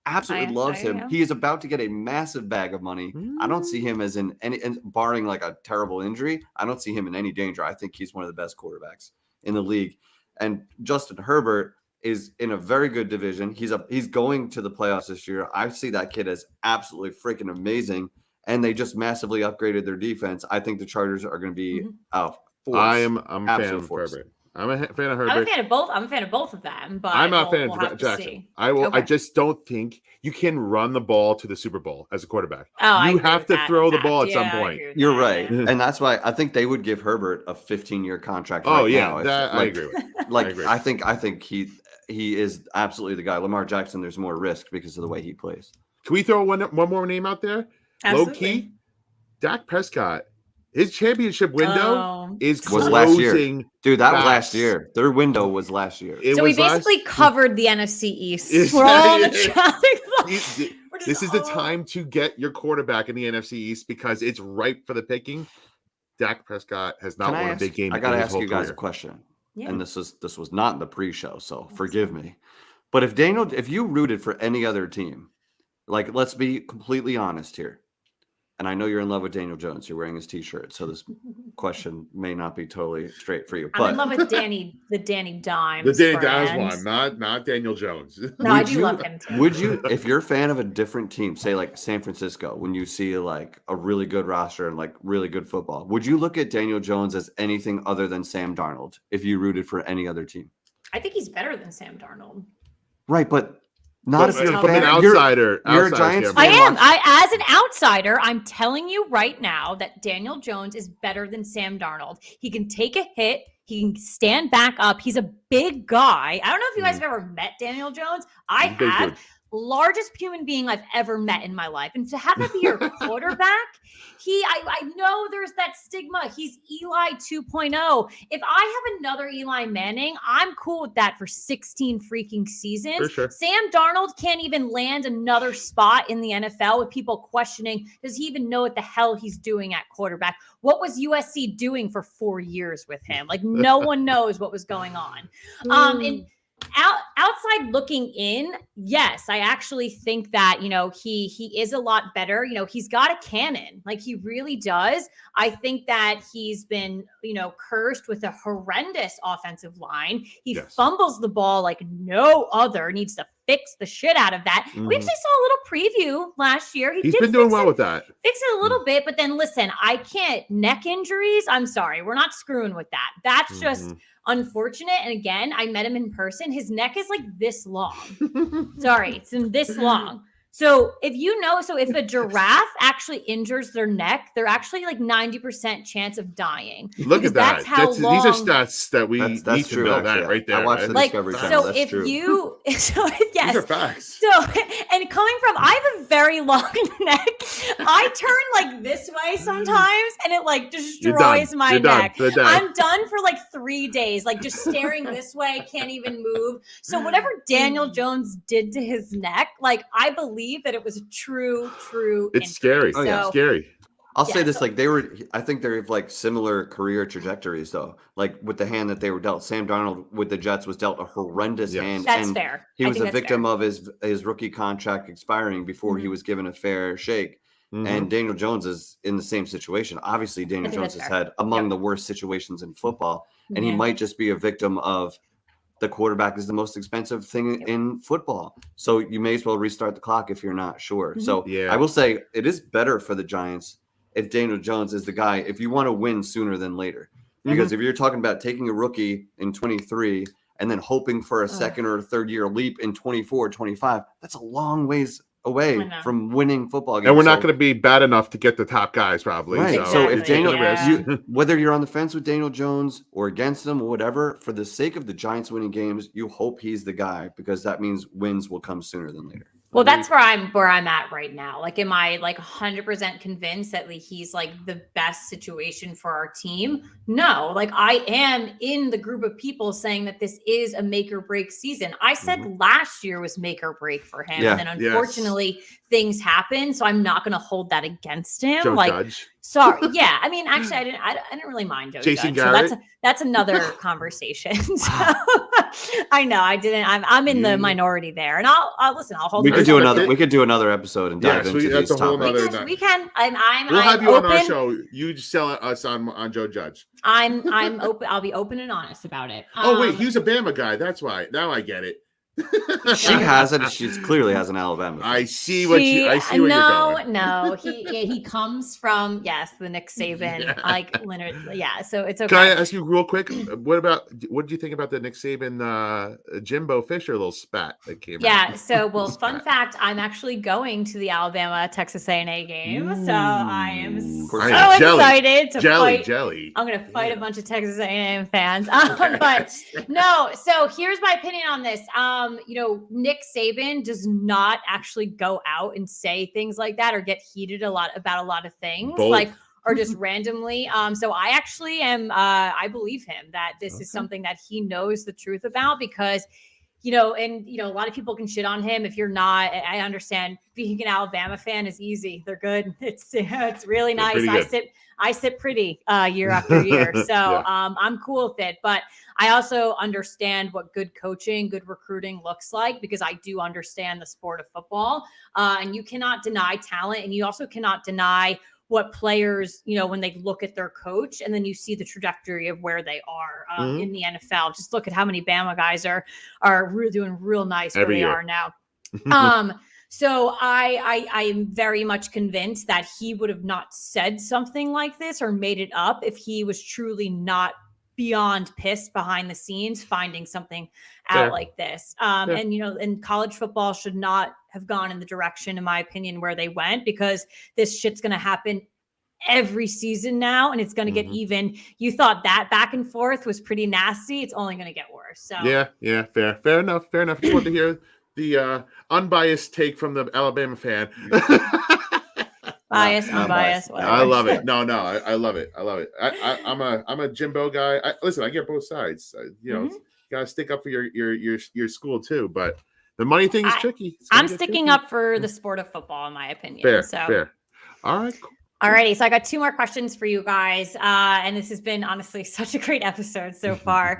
Absolutely loves him. He is about to get a massive bag of money. I don't see him as in any, barring like a terrible injury, I don't see him in any danger. I think he's one of the best quarterbacks in the league. And Justin Herbert is in a very good division. He's going to the playoffs this year. I see that kid as absolutely freaking amazing. And they just massively upgraded their defense. I think the Chargers are going to be a force. I'm a fan of Herbert. I'm a fan of Herbert. I'm a fan of both. I'm a fan of both of them, but I'm not a fan of Jackson. I just don't think you can run the ball to the Super Bowl as a quarterback. You have to throw the ball at some point. You're right, and that's why I think they would give Herbert a 15-year contract. Oh right yeah, now. I agree with. I think he is absolutely the guy. Lamar Jackson, there's more risk because of the way he plays. Can we throw one more name out there? Absolutely. Low key, Dak Prescott. His championship window is closing. Last year. Dude, that was fast. last year. Their window was last year. So we basically covered the NFC East. We're all on the chopping block. This is the time to get your quarterback in the NFC East because it's ripe for the picking. Dak Prescott has not won a big game. I got to ask you guys a question. Yeah. And this was not in the pre-show, so forgive me. But if you rooted for any other team, like let's be completely honest here. And I know you're in love with Daniel Jones. You're wearing his T-shirt, so this question may not be totally straight for you. But I'm in love with the Danny Dimes. The Danny Dimes one, not Daniel Jones. No, I do love him too. Would you, if you're a fan of a different team, say like San Francisco, when you see like a really good roster and like really good football, would you look at Daniel Jones as anything other than Sam Darnold if you rooted for any other team? I think he's better than Sam Darnold. Right, but not if you're from an outsider. You're a Giants fan. I am. As an outsider, I'm telling you right now that Daniel Jones is better than Sam Darnold. He can take a hit. He can stand back up. He's a big guy. I don't know if you guys have ever met Daniel Jones. I have. largest human being I've ever met in my life. And to have that be your quarterback, I know there's that stigma. He's Eli 2.0. If I have another Eli Manning, I'm cool with that for 16 freaking seasons. For sure. Sam Darnold can't even land another spot in the NFL with people questioning, does he even know what the hell he's doing at quarterback? What was USC doing for 4 years with him? Like, no one knows what was going on. And outside looking in, yes, I actually think that, he is a lot better. He's got a cannon, like he really does. I think that he's been, cursed with a horrendous offensive line. He fumbles the ball like no other, needs to fix the shit out of that. We actually saw a little preview last year. He's been doing well with that. Fix it a little bit, but then listen, I can't neck injuries. I'm sorry. We're not screwing with that. That's just unfortunate. And again, I met him in person. His neck is like this long. Sorry, it's in this long. So if a giraffe actually injures their neck, they're actually like 90% chance of dying. Look at that. These are stats that we need to true, know actually. that right there. I watched the Discovery Channel. That's true. Yes. These are facts. So, and coming from, I have a very long neck. I turn like this way sometimes and it like destroys my neck. I'm done for like 3 days, like just staring this way, can't even move. So whatever Daniel Jones did to his neck, like I believe that it was a true it's scary. So, it's scary. I'll say this, like I think they have like similar career trajectories though. Like with the hand that they were dealt, Sam Darnold with the Jets was dealt a horrendous hand. That's and fair. He was a victim of his rookie contract expiring before he was given a fair shake. And Daniel Jones is in the same situation. Obviously, Daniel Jones has had among the worst situations in football, and he might just be a victim of the quarterback is the most expensive thing in football. So you may as well restart the clock if you're not sure. So I will say it is better for the Giants if Daniel Jones is the guy, if you want to win sooner than later. Because if you're talking about taking a rookie in 23 and then hoping for a second or third year leap in 24, 25, that's a long ways away from winning football games. And we're not going to be bad enough to get the top guys probably. Right. So if Daniel, whether you're on the fence with Daniel Jones or against him or whatever, for the sake of the Giants winning games, you hope he's the guy because that means wins will come sooner than later. Well, that's where I'm at right now. Like, am I like 100% convinced that like, he's like the best situation for our team? No, like I am in the group of people saying that this is a make or break season. I said last year was make or break for him. And then unfortunately things happen. So I'm not going to hold that against him. Joe like, Judge. Sorry. Yeah. I mean, actually, I didn't really mind Joe Jason Judge. Garrett. So that's another conversation. So, I know I didn't. I'm in the minority there, and I'll listen. I'll hold. We could do another episode and dive into that's these a whole topics. nother. We can. We'll have you open. on our show. You just sell us on Joe Judge. I'm open. I'll be open and honest about it. Oh wait, he was a Bama guy. That's why. Now I get it. She has it. She clearly has an Alabama. I see what you're going. No. He comes from the Nick Saban like Leonard. Yeah, so it's okay. Can I ask you real quick? What do you think about the Nick Saban Jimbo Fisher little spat that came out? Yeah. So fun fact, I'm actually going to the Alabama Texas A&A game. So I am so excited to fight. I'm going to fight a bunch of Texas A&M fans. But no. So here's my opinion on this. Nick Saban does not actually go out and say things like that or get heated about a lot of things. Bold. Or just randomly. So I actually I believe him that this is something that he knows the truth about because, a lot of people can shit on him. If you're not, I understand being an Alabama fan is easy. They're good. It's really nice. I sit pretty year after year. So I'm cool with it. But I also understand what good coaching, good recruiting looks like because I do understand the sport of football. And you cannot deny talent. And you also cannot deny what players, when they look at their coach and then you see the trajectory of where they are in the NFL. Just look at how many Bama guys are doing real nice where they are now. So I am very much convinced that he would have not said something like this or made it up if he was truly not beyond pissed behind the scenes, finding something out like this. And college football should not have gone in the direction, in my opinion, where they went because this shit's going to happen every season now. And it's going to get even. You thought that back and forth was pretty nasty. It's only going to get worse. So yeah. Fair enough. Just wanted to hear the unbiased take from the Alabama fan. Bias, not unbiased, biased. whatever. I love it. No, I love it. I love it. I'm a Jimbo guy. Listen, I get both sides. You gotta stick up for your school too. But the money thing is tricky. I'm sticking up for the sport of football, in my opinion. Fair. All right. Cool. Alrighty, so I got 2 more questions for you guys, and this has been honestly such a great episode so far.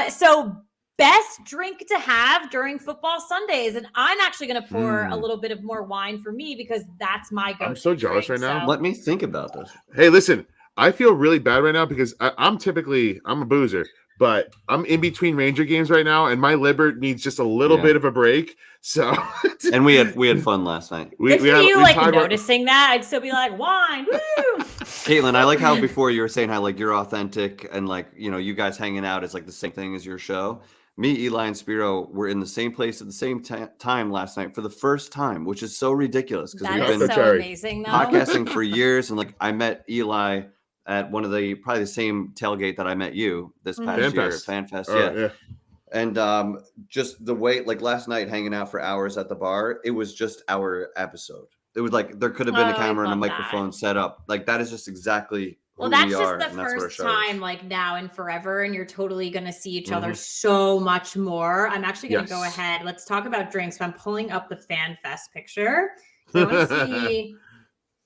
So best drink to have during football Sundays, and I'm actually going to pour a little bit of more wine for me because that's my go-to. I'm so jealous right now. Let me think about this. Hey, listen, I feel really bad right now because I'm a boozer, but I'm in between Ranger games right now, and my liver needs just a little bit of a break. So, and we had fun last night. Good for you, like noticing that. I'd still be like, wine, woo! Katelyn, I like how before you were saying how like you're authentic and like you guys hanging out is like the same thing as your show. Me, Eli, and Spiro were in the same place at the same time last night for the first time, which is so ridiculous because we've been so amazing, though. Podcasting for years, and like I met Eli at one of probably the same tailgate that I met you this past year at FanFest. Yeah. And just the way, like last night, hanging out for hours at the bar, it was just our episode. It was like there could have been a camera and a microphone set up. Like that is just exactly. Well, that's just the first time, like now and forever, and you're totally going to see each other so much more. I'm actually going to go ahead. Let's talk about drinks. I'm pulling up the FanFest picture. I want to see.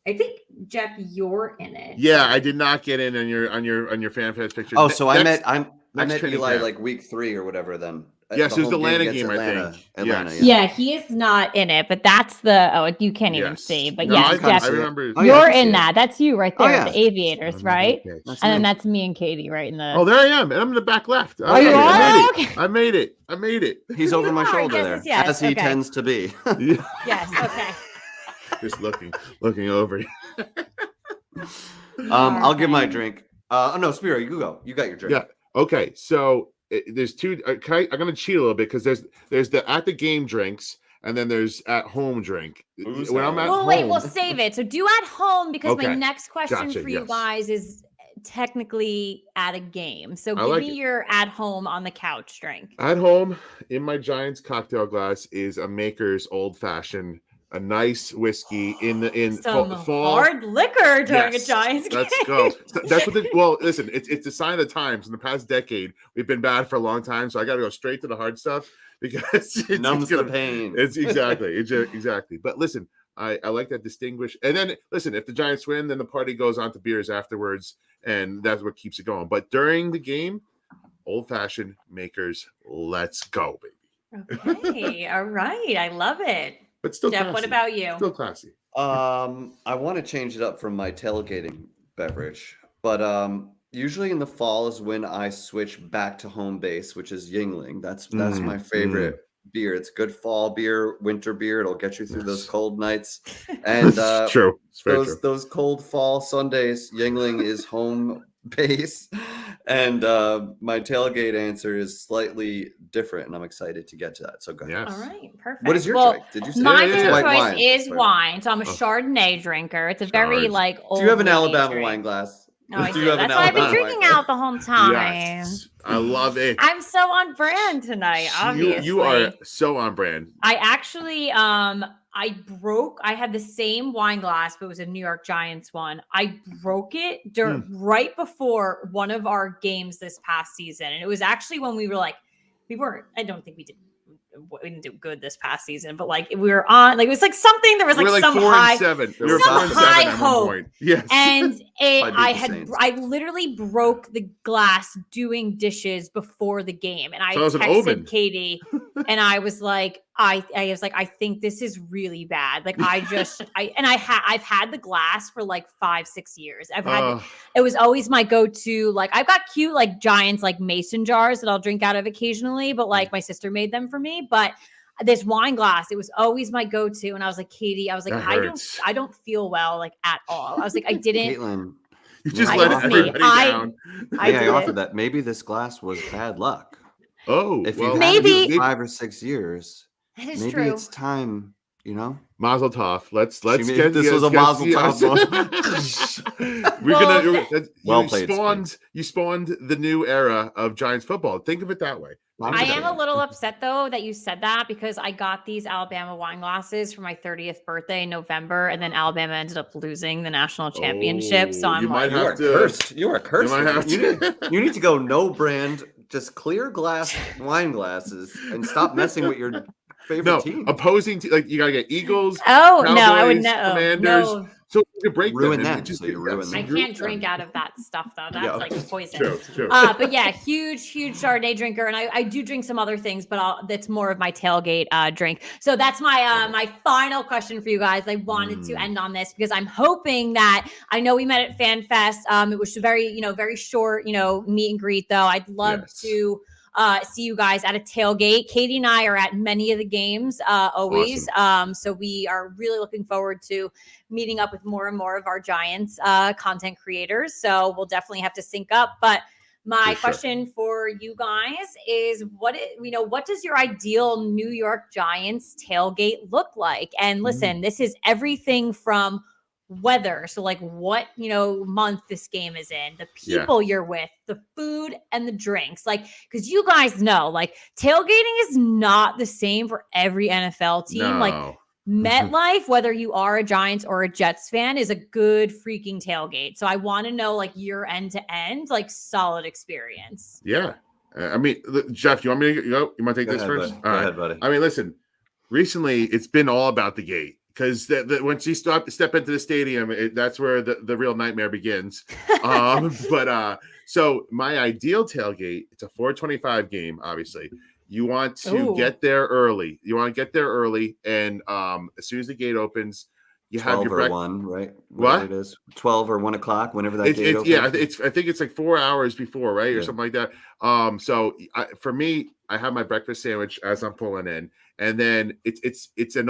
I think Jeff, you're in it. Yeah, I did not get in on your FanFest picture. Oh, so I met Eli like week 3 or whatever. Then yes, it was the Atlanta game. Atlanta, I think. Yes. Yeah, he is not in it, but that's the you can't even see. But yes, Jeff, I remember. You're in that. That's you right there, the Aviators, right? Okay. And then that's me and Katie right in the. Oh, there I am, and I'm in the back left. Oh, you are? Okay. I made it. He's over my shoulder there, as he tends to be. Yes. Okay. Just looking over. I'll give my drink. No, Spiro, you go. You got your drink. Yeah. Okay. So there's 2. I'm going to cheat a little bit because there's the at the game drinks and then there's at home drink. When I'm at home, wait, we'll save it. So do at home because my next question for you guys is technically at a game. So give me your at home on the couch drink. At home in my Giants cocktail glass is a Maker's Old Fashioned. A nice whiskey in some fall. Hard liquor during a Giants game. Let's go. That's what listen, it's a sign of the times. In the past decade, we've been bad for a long time, so I got to go straight to the hard stuff because it numbs the pain. It's exactly. But listen, I like that distinguish. And then listen, if the Giants win, then the party goes on to beers afterwards, and that's what keeps it going. But during the game, old fashioned Makers, let's go, baby. Okay, all right, I love it. But still, Jeff, classy. what about you? Still classy. I want to change it up from my tailgating beverage, but usually in the fall is when I switch back to home base, which is Yingling. That's my favorite beer. It's good fall beer, winter beer. It'll get you through those cold nights. And it's true. It's very true. Those cold fall Sundays, Yingling is home base. And my tailgate answer is slightly different, and I'm excited to get to that. So go ahead. Yes. All right, perfect. What is your drink? Did you say my white choice wine? is wine. So I'm a Chardonnay drinker. It's a very like old. Do you have an Alabama drink. wine glass? No, I do. That's why I've been drinking out the whole time. Yes. I love it. I'm so on brand tonight, obviously. You are so on brand. I actually I had the same wine glass, but it was a New York Giants one. I broke it right before one of our games this past season. And it was actually when we didn't do good this past season, but like we were on, like it was like something. There was like some high, some high hope. Yes, and I literally broke the glass doing dishes before the game, and I texted Katie, and I was like, I think this is really bad. Like I've had the glass for like 5-6 years. It was always my go-to. Like I've got cute like Giants like mason jars that I'll drink out of occasionally, but like my sister made them for me. But this wine glass, it was always my go-to. And I was like, Katie, I don't feel well like at all. I was like, I didn't. Caitlin, you just let everybody down. I offered that. Maybe this glass was bad luck. Oh, if you maybe 5 or 6 years. Maybe true. It's time, Mazel tov. Let's get this. Was a mazel tov. We're gonna. You spawned the new era of Giants football. Think of it that way. I am a little upset though that you said that because I got these Alabama wine glasses for my 30th birthday in November, and then Alabama ended up losing the national championship. So I'm you might like, You are have to. cursed. You are cursed. You might have to. You need to go no brand, just clear glass wine glasses, and stop messing with your favorite team. Opposing like you gotta get Eagles. oh Cowboys, no, I would know. Commanders. No, So you break Ruin them. them, so you ruin I them. can't drink out of that stuff though. That's Yeah. like poison. True. But yeah, huge Chardonnay drinker, and I do drink some other things, but that's more of my tailgate drink. So that's my my final question for you guys. I wanted to end on this because I'm hoping that I know we met at Fan Fest. It was very short, meet and greet though. I'd love to see you guys at a tailgate. Katie and I are at many of the games always. Awesome. So we are really looking forward to meeting up with more and more of our Giants content creators. So we'll definitely have to sync up. But my question for you guys is what does your ideal New York Giants tailgate look like? And listen, this is everything from weather, so like what month this game is in, the people you're with, the food and the drinks, like because you guys know like tailgating is not the same for every NFL team. Like MetLife, whether you are a Giants or a Jets fan, is a good freaking tailgate. So I want to know like your end to end, like solid experience. Yeah. I mean, Jeff, you want me to go? You want to take this first? Go ahead, buddy. I mean, listen, recently it's been all about the gate. Because once you step into the stadium, that's where the real nightmare begins. So my ideal tailgate, it's a 4:25 game. Obviously, you want to get there early. And as soon as the gate opens, you have your breakfast. 1, right? What it is? 12 or 1 o'clock, whenever that gate opens. Yeah, I think it's like 4 hours before, right, or something like that. So for me, I have my breakfast sandwich as I'm pulling in, and then it's a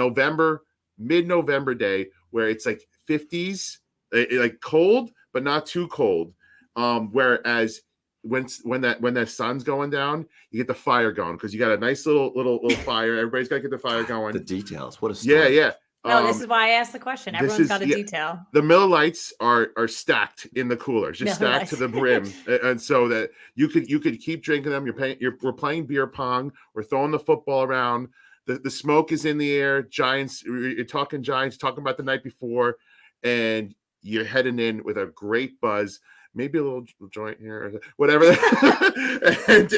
mid-November day where it's like 50s, like cold but not too cold. Whereas when that sun's going down, you get the fire going because you got a nice little fire. Everybody's got to get the fire going. The details, what a story. Yeah. No, this is why I asked the question. Everyone's got a detail. The Miller Lights are stacked in the coolers, just stacked to the brim, and so that you could keep drinking them. We're playing beer pong. We're throwing the football around. The smoke is in the air. Giants, you're talking Giants, talking about the night before, and you're heading in with a great buzz. Maybe a little joint here, or whatever. and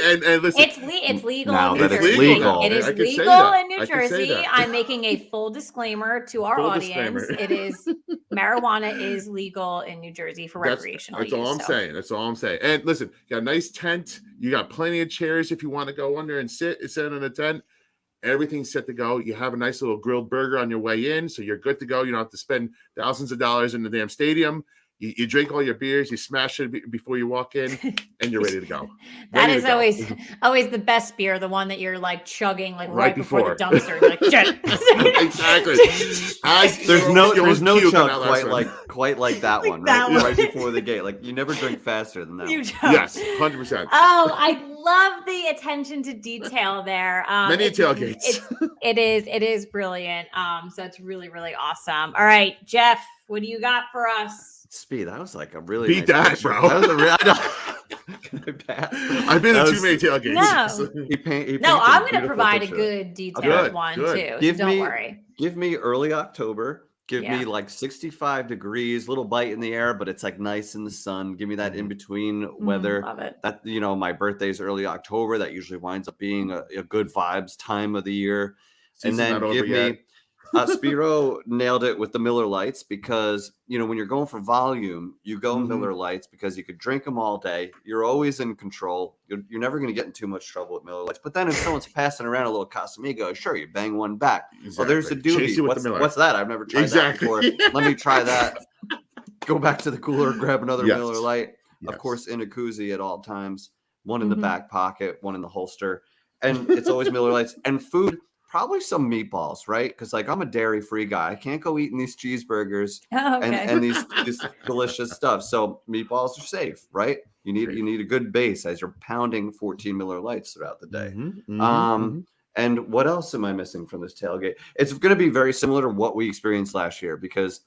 listen, it's legal. Now in New that it's Jersey. legal. It is I can say legal that. in New I can say Jersey. that. I'm making a full disclaimer to our audience. It is marijuana is legal in New Jersey for recreational use. That's all I'm saying. That's all I'm saying. And listen, you got a nice tent. You got plenty of chairs if you want to go under and sit in a tent. Everything's set to go. You have a nice little grilled burger on your way in, so you're good to go. You don't have to spend thousands of dollars in the damn stadium. You drink all your beers, you smash it before you walk in, and you're ready to go. That is always the best beer, the one that you're like chugging like right before the dumpster. You're like, shit. Exactly. There's no chug quite like that one, right? Right before the gate. Like you never drink faster than that. Yes, 100%. Oh, I love the attention to detail there. Many tailgates. It is brilliant. So it's really, really awesome. All right, Jeff, what do you got for us? Speed, that was like a really beat nice that, picture. bro. That was a real. Can I pass? I've been to too many tailgates. No, I'm going to provide a good detailed one too. Don't worry. Give me early October. Give me like 65 degrees, little bite in the air, but it's like nice in the sun. Give me that in between weather. Love it. That my birthday's early October. That usually winds up being a good vibes time of the year. Season's and then give me. Spiro nailed it with the Miller Lights because, when you're going for volume, you go Miller Lights because you could drink them all day. You're always in control. You're never going to get in too much trouble with Miller Lights. But then if someone's passing around a little Casamigo, sure, you bang one back. Exactly. Well, there's a doobie. What's that? I've never tried that before. Let me try that. Go back to the cooler, grab another Miller Light. Of course, in a koozie at all times. One in the back pocket, one in the holster. And it's always Miller Lights. And food. Probably some meatballs, right? Because I'm a dairy-free guy. I can't go eating these cheeseburgers and these delicious stuff. So meatballs are safe, right? You need a good base as you're pounding 14 Miller Lights throughout the day. And what else am I missing from this tailgate? It's going to be very similar to what we experienced last year because,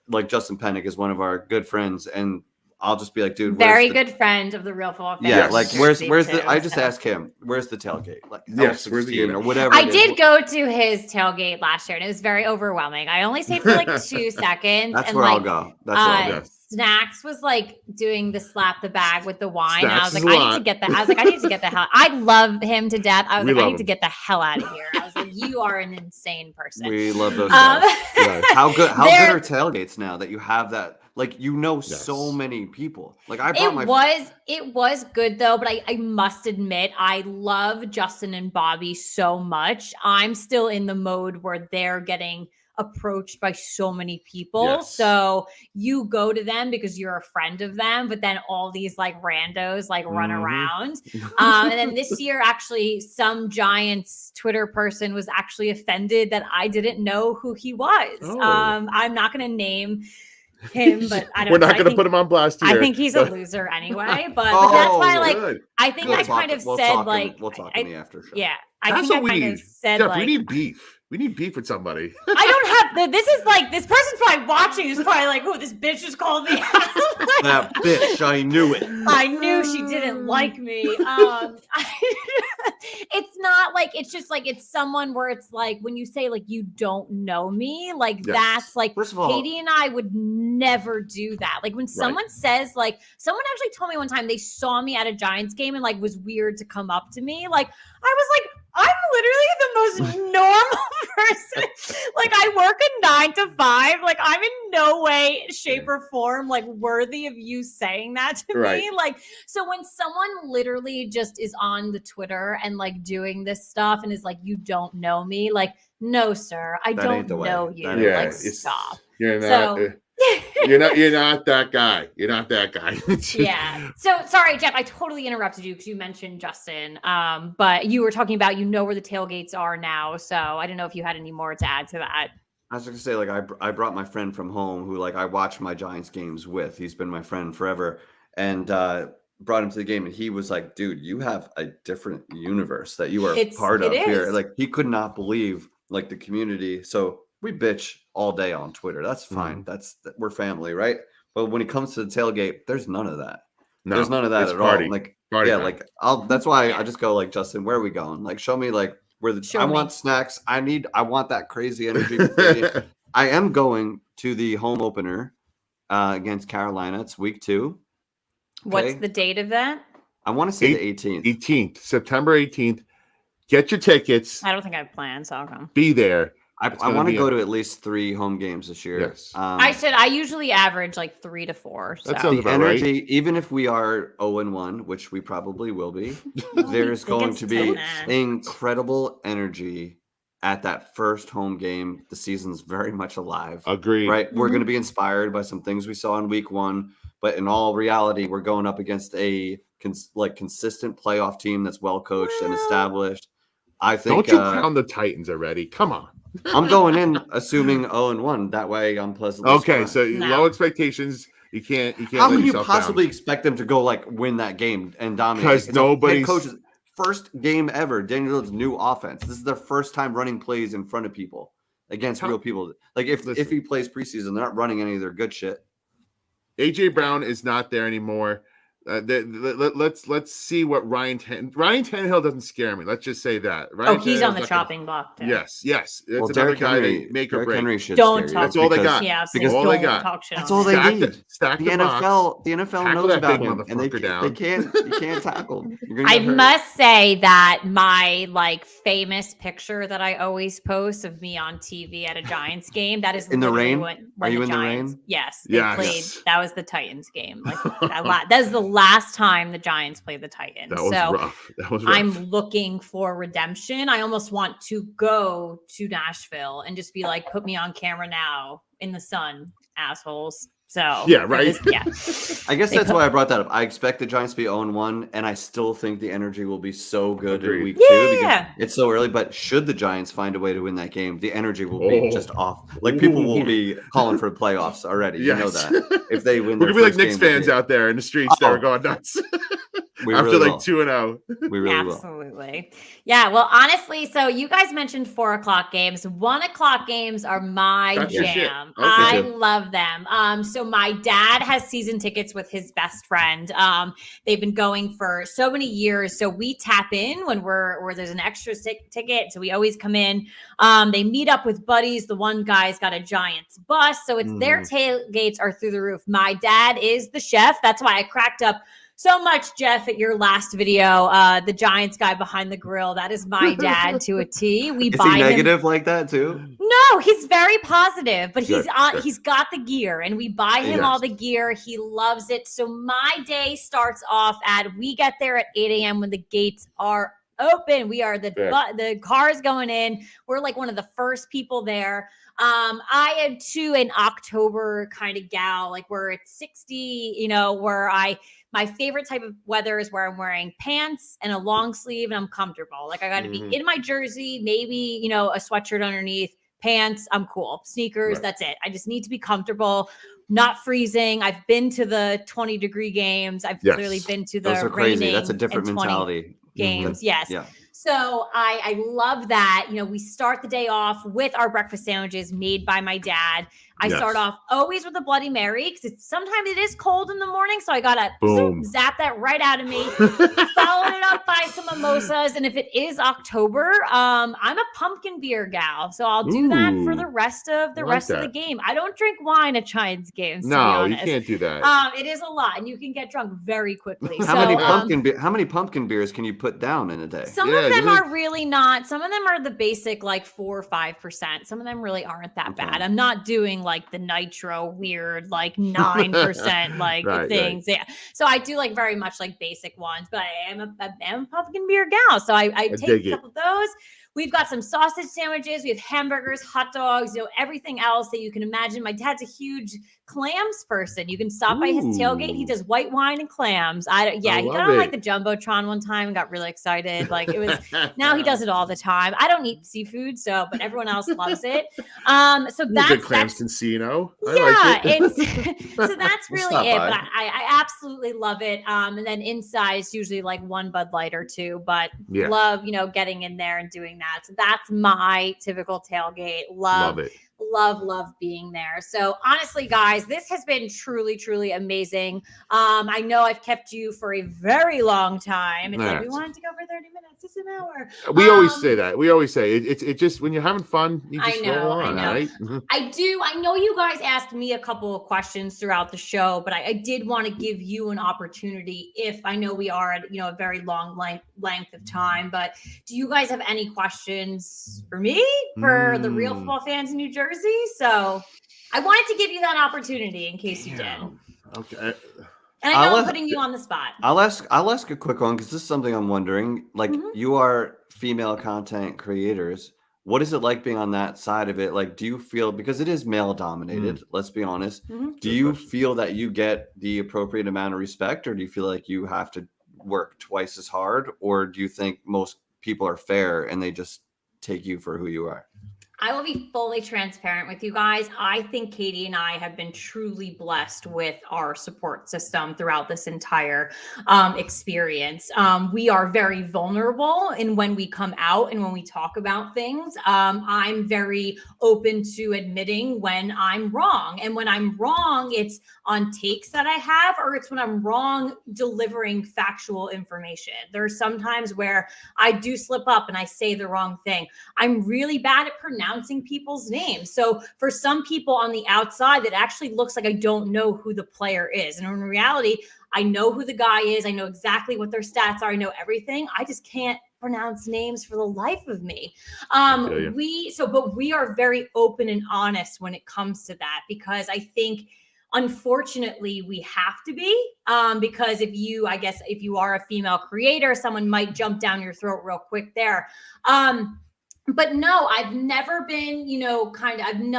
like Justin Pennick is one of our good friends, and I'll just be like, dude, very good friend of the Real Football Fans. Yeah, like where's Jersey the? too, I just so. ask him, where's the tailgate? Like, Yes, where's the L16 game? or whatever. I it is. did go to his tailgate last year, and it was very overwhelming. I only stayed for like 2 seconds. That's and where I'll like, go. That's where I'll go. Snacks was like doing the slap the bag with the wine. Snacks I was like, is a I need lot. to get the. I was like, I need to get the hell. I love him to death. I was We like, I love need to him. get the hell out of here. I was like, you are an insane person. We love those guys. Yes. How good There- are tailgates now that you have that? Like, you know, so Yes. many people. Like, I brought It was good though, but I must admit, I love Justin and Bobby so much. I'm still in the mode where they're getting approached by so many people. Yes. So you go to them because you're a friend of them, but then all these like randos like run Mhm. around. And then this year, actually, some Giants Twitter person was actually offended that I didn't know who he was. Oh. I'm not going to name him, but I don't We're not I going to think- put him on blast here. I think he's a but- loser anyway, but that's why, Oh, like, Good. I think I kind of said, like, we'll talk I- in the after show. yeah, I That's think what I we kind need. of said, Jeff, like, we need beef. We need beef with somebody. I don't have this is like, this person's probably watching, is probably like, oh, this bitch just called me out. That bitch, I knew it. I knew she didn't like me. It's not like, it's just like, it's someone where it's like, when you say like, you don't know me, like Yes. that's like, First of all, Katie and I would never do that. Like when someone says, like, someone actually told me one time they saw me at a Giants game and like was weird to come up to me. Like I was like, I'm literally the most normal person. Like I work a 9 to 5. Like I'm in no way, shape, or form like worthy of you saying that to Right. me. Like, so when someone literally just is on the Twitter and like doing this stuff and is like, you don't know me, like, no, sir, I That don't ain't the way. know you. That ain't Yeah, Like, it's- stop. You're not. So- You're not that guy. You're not that guy. Yeah. So sorry, Jeff, I totally interrupted you because you mentioned Justin. But you were talking about, you know, where the tailgates are now. So I don't know if you had any more to add to that. I was going to say, like, I brought my friend from home who, like, I watch my Giants games with. He's been my friend forever. And brought him to the game. And he was like, dude, you have a different universe that you are part of here. is. Like, he could not believe, like, the community. So we bitch all day on Twitter. That's fine. We're family, right? But when it comes to the tailgate, there's none of that. No, There's none of that it's at party. all. Like, Party yeah, time. like that's why I just go like, Justin, where are we going? Like, show me like where the Show I me. want snacks. I want that crazy energy. before the game. I am going to the home opener against Carolina. It's week 2. What's Okay. the date of that? I want to say the 18th. 18th, September 18th. Get your tickets. I don't think I have plans, so I'll come. Be there. I gonna want to be go a- to at least 3 home games this year. Yes. I usually average like 3 to 4. So. That sounds The about right. energy, even if we are 0-1, which we probably will be, there's going Against to be Tillman. incredible energy at that first home game. The season's very much alive. Agreed. Right? We're Mhm. going to be inspired by some things we saw in week 1, but in all reality, we're going up against a consistent playoff team that's well coached and Well- established. I think Don't you crown the Titans already? Come on. I'm going in assuming 0-1. That way, I'm pleasantly Okay, surprised. so No. low expectations. You can't. How let can you yourself possibly down. expect them to go like win that game and dominate? Because It's a head nobody's- coach's first game ever. Daniel's new offense. This is their first time running plays in front of people against How- real people. Like if Listen. he plays preseason, they're not running any of their good shit. AJ Brown is not there anymore. Let's see what Ryan Tannehill doesn't scare me. Let's just say that. Oh, Ryan he's Tannehill's on the not gonna- chopping block. Too. Yes. That's Well, another Derrick guy Henry, they make or Derrick break. Henry should Don't scare you talk. That's all they because got. Yeah, Because so all they don't got. talk shit That's on all him. they need. Stack The the NFL Tackle knows that about big him, and they motherfucker down. you can't tackle. You're gonna I get hurt. must say that my like famous picture that I always post of me on TV at a Giants game, that is In the literally rain? when Are you the in the Giants, rain? Yes, they Yes. played. That was the Titans game. Like that is the last time the Giants played the Titans. That was so rough. That was rough. I'm looking for redemption. I almost want to go to Nashville and just be like, put me on camera now in the sun, assholes. So Yeah, for right. yeah. I guess They that's put- why I brought that up. I expect the Giants to be 0-1, and I still think the energy will be so good in Agreed. week 2 because Yeah. it's so early. But should the Giants find a way to win that game, the energy will be Oh. just off. Like people will Ooh. be calling for playoffs already. You know Yes. that if they win, We're their gonna be like first Knicks game of the fans year. out there in the streets that Oh. are going nuts. We after really like will. 2-0. We really will. Absolutely. Yeah. Well, honestly, so you guys mentioned 4:00 games. 1:00 games are my That's your shit. jam. Okay. I Me too. love them. So my dad has season tickets with his best friend. They've been going for so many years. So we tap in when there's an extra ticket. So we always come in. They meet up with buddies. The one guy's got a Giants bus. So it's their tailgates are through the roof. My dad is the chef. That's why I cracked up so much, Jeff, at your last video, the Giants guy behind the grill. That is my dad to a T. We Is buy he him. negative like that too? No, he's very positive, but Good. he's got the gear, and we buy him all the gear. He loves it. So my day starts off we get there at 8 a.m. when the gates are open. We are the cars going in. We're like one of the first people there. I am too an October kind of gal, like where it's 60, where my favorite type of weather is where I'm wearing pants and a long sleeve and I'm comfortable. Like I got to be in my jersey, maybe, a sweatshirt underneath, pants, I'm cool. Sneakers, that's it. I just need to be comfortable, not freezing. I've been to the 20-degree games. I've clearly been to the Those are crazy. That's a raining different and 20 mentality. games. Yes. Yeah. So I love that. We start the day off with our breakfast sandwiches made by my dad. I start off always with a Bloody Mary because sometimes it is cold in the morning. So I got to zap that right out of me. Followed it up by some mimosas. And if it is October, I'm a pumpkin beer gal. So I'll do that for the rest of the game. I don't drink wine at Giants games, to be honest. You can't do that. It is a lot. And you can get drunk very quickly. How many pumpkin beers can you put down in a day? Some of them are really not. Some of them are the basic, like 4 or 5%. Some of them really aren't that bad. I'm not doing like the nitro weird, like 9%, like things. Right. Yeah. So I do like very much like basic ones, but I am a pumpkin beer gal. So I take a couple of those. We've got some sausage sandwiches. We have hamburgers, hot dogs, everything else that you can imagine. My dad's a huge clams person. You can stop by his tailgate. He does white wine and clams. He got on like the Jumbotron one time and got really excited. Like it was, now he does it all the time. I don't eat seafood, but everyone else loves it. So that's good clams Cancino. So that's really it. But I absolutely love it. And then inside is usually like one Bud Light or two, but love, getting in there and doing that. So that's my typical tailgate. Love it. Love being there. So honestly, guys, this has been truly, truly amazing. I know I've kept you for a very long time. It's like we wanted to go for 30 minutes. It's an hour. We always say that. We always say it's just when you're having fun, you just roll on, right? I do. I know you guys asked me a couple of questions throughout the show, but I did want to give you an opportunity if I know we are at a very long length of time. But do you guys have any questions for me, for the real football fans in New Jersey? So I wanted to give you that opportunity in case you did. Okay. And I know I'm putting you on the spot. I'll ask a quick one because this is something I'm wondering. Like you are female content creators. What is it like being on that side of it? Like, do you feel, because it is male dominated, let's be honest. Do you feel that you get the appropriate amount of respect, or do you feel like you have to work twice as hard? Or do you think most people are fair and they just take you for who you are? I will be fully transparent with you guys. I think Katie and I have been truly blessed with our support system throughout this entire experience. We are very vulnerable in when we come out and when we talk about things. I'm very open to admitting when I'm wrong. And when I'm wrong, it's on takes that I have, or it's when I'm wrong delivering factual information. There's sometimes where I do slip up and I say the wrong thing. I'm really bad at pronouncing people's names. So for some people on the outside, it actually looks like I don't know who the player is. And in reality, I know who the guy is. I know exactly what their stats are. I know everything. I just can't pronounce names for the life of me. But we are very open and honest when it comes to that, because I think unfortunately we have to be, because if you are a female creator, someone might jump down your throat real quick there. But no, I've never been, no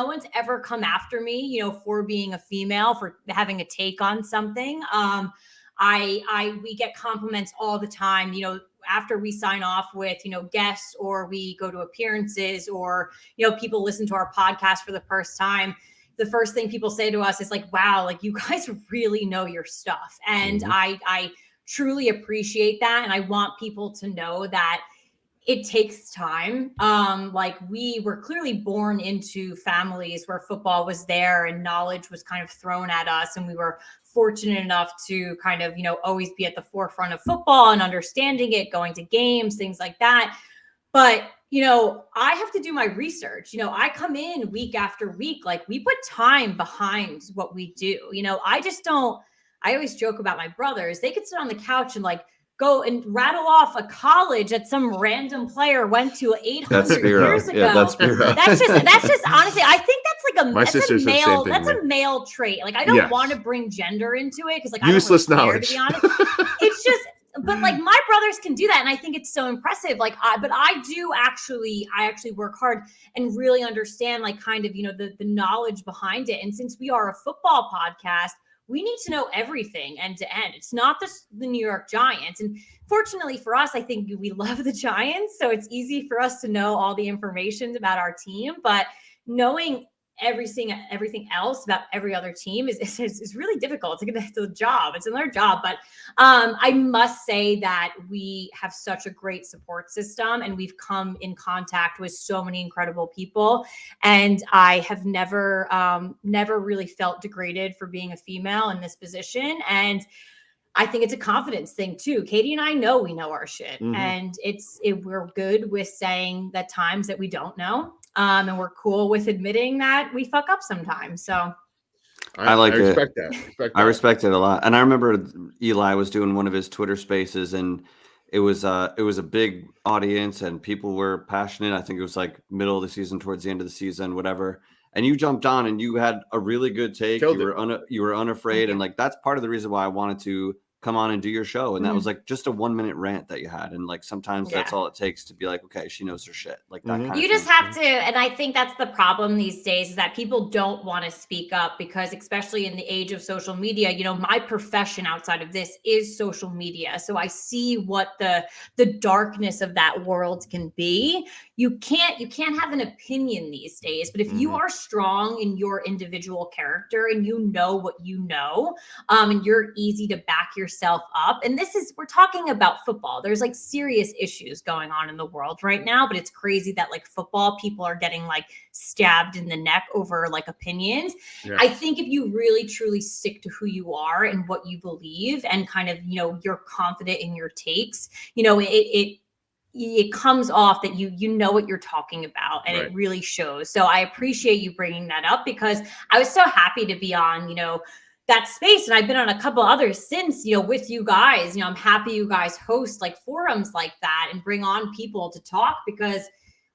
one's ever come after me, for being a female, for having a take on something. We get compliments all the time, after we sign off with, guests, or we go to appearances, or, people listen to our podcast for the first time. The first thing people say to us is like, wow, like you guys really know your stuff. And I truly appreciate that. And I want people to know that it takes time. Like we were clearly born into families where football was there and knowledge was kind of thrown at us. And we were fortunate enough to kind of, always be at the forefront of football and understanding it, going to games, things like that. But, I have to do my research. I come in week after week, like we put time behind what we do. I always joke about my brothers. They could sit on the couch and like go and rattle off a college that some random player went to 800 years ago. Yeah, that's Spiro. That's just honestly, I think that's like that's a male trait. Like I don't want to bring gender into it because like useless I don't really care, knowledge. to be honest. It's just, but like my brothers can do that, and I think it's so impressive. Like I actually work hard and really understand like kind of the knowledge behind it. And since we are a football podcast, we need to know everything end to end. It's not just the New York Giants. And fortunately for us, I think we love the Giants. So it's easy for us to know all the information about our team, but knowing everything else about every other team is really difficult. It's a job. It's another job. But I must say that we have such a great support system, and we've come in contact with so many incredible people. And I have never really felt degraded for being a female in this position. And I think it's a confidence thing too. Katie and I know we know our shit, and we're good with saying that times that we don't know. And we're cool with admitting that we fuck up sometimes. So I respect that. I respect it a lot. And I remember Eli was doing one of his Twitter spaces, and it was a big audience and people were passionate. I think it was like middle of the season, towards the end of the season, whatever. And you jumped on and you had a really good take. You were unafraid. And like, that's part of the reason why I wanted to come on and do your show. And that was like just a 1 minute rant that you had. And like, sometimes that's all it takes to be like, okay, she knows her shit. Like that kind of you just have to. And I think that's the problem these days, is that people don't want to speak up because, especially in the age of social media, my profession outside of this is social media. So I see what the darkness of that world can be. You can't have an opinion these days, but if you are strong in your individual character and you know what you know, and you're easy to back yourself up. And we're talking about football. There's like serious issues going on in the world right now, but it's crazy that like football people are getting like stabbed in the neck over like opinions. Yeah. I think if you really truly stick to who you are and what you believe and kind of, you're confident in your takes, it comes off that you know what you're talking about, and it really shows. So I appreciate you bringing that up, because I was so happy to be on, that space. And I've been on a couple others since, with you guys. I'm happy you guys host like forums like that and bring on people to talk, because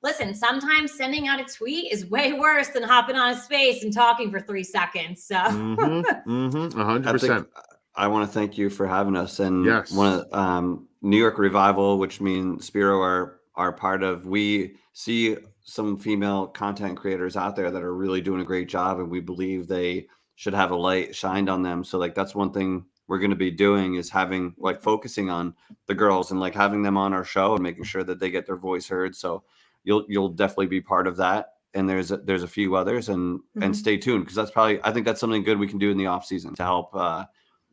listen, sometimes sending out a tweet is way worse than hopping on a space and talking for 3 seconds. So 100%. I want to thank you for having us. And one of New York Revival, which means Spiro are part of, we see some female content creators out there that are really doing a great job, and we believe they should have a light shined on them. So like, that's one thing we're going to be doing, is having like focusing on the girls and like having them on our show and making sure that they get their voice heard. So you'll definitely be part of that. And there's a few others, and stay tuned, because I think that's something good we can do in the off season to help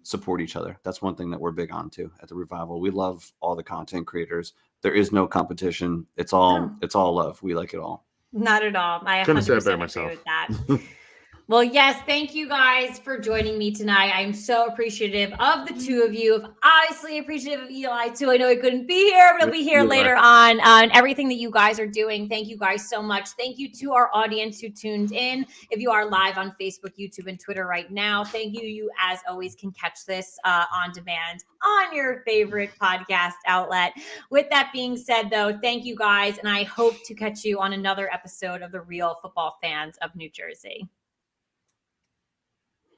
support each other. That's one thing that we're big on too at the Revival. We love all the content creators. There is no competition. It's all love. We like it all. Not at all. I 100% agree with that. Well, yes, thank you guys for joining me tonight. I'm so appreciative of the two of you. Obviously appreciative of Eli too. I know he couldn't be here, but he'll be here later on everything that you guys are doing. Thank you guys so much. Thank you to our audience who tuned in. If you are live on Facebook, YouTube, and Twitter right now, thank you. You, as always, can catch this on demand on your favorite podcast outlet. With that being said, though, thank you guys, and I hope to catch you on another episode of The Real Football Fans of New Jersey.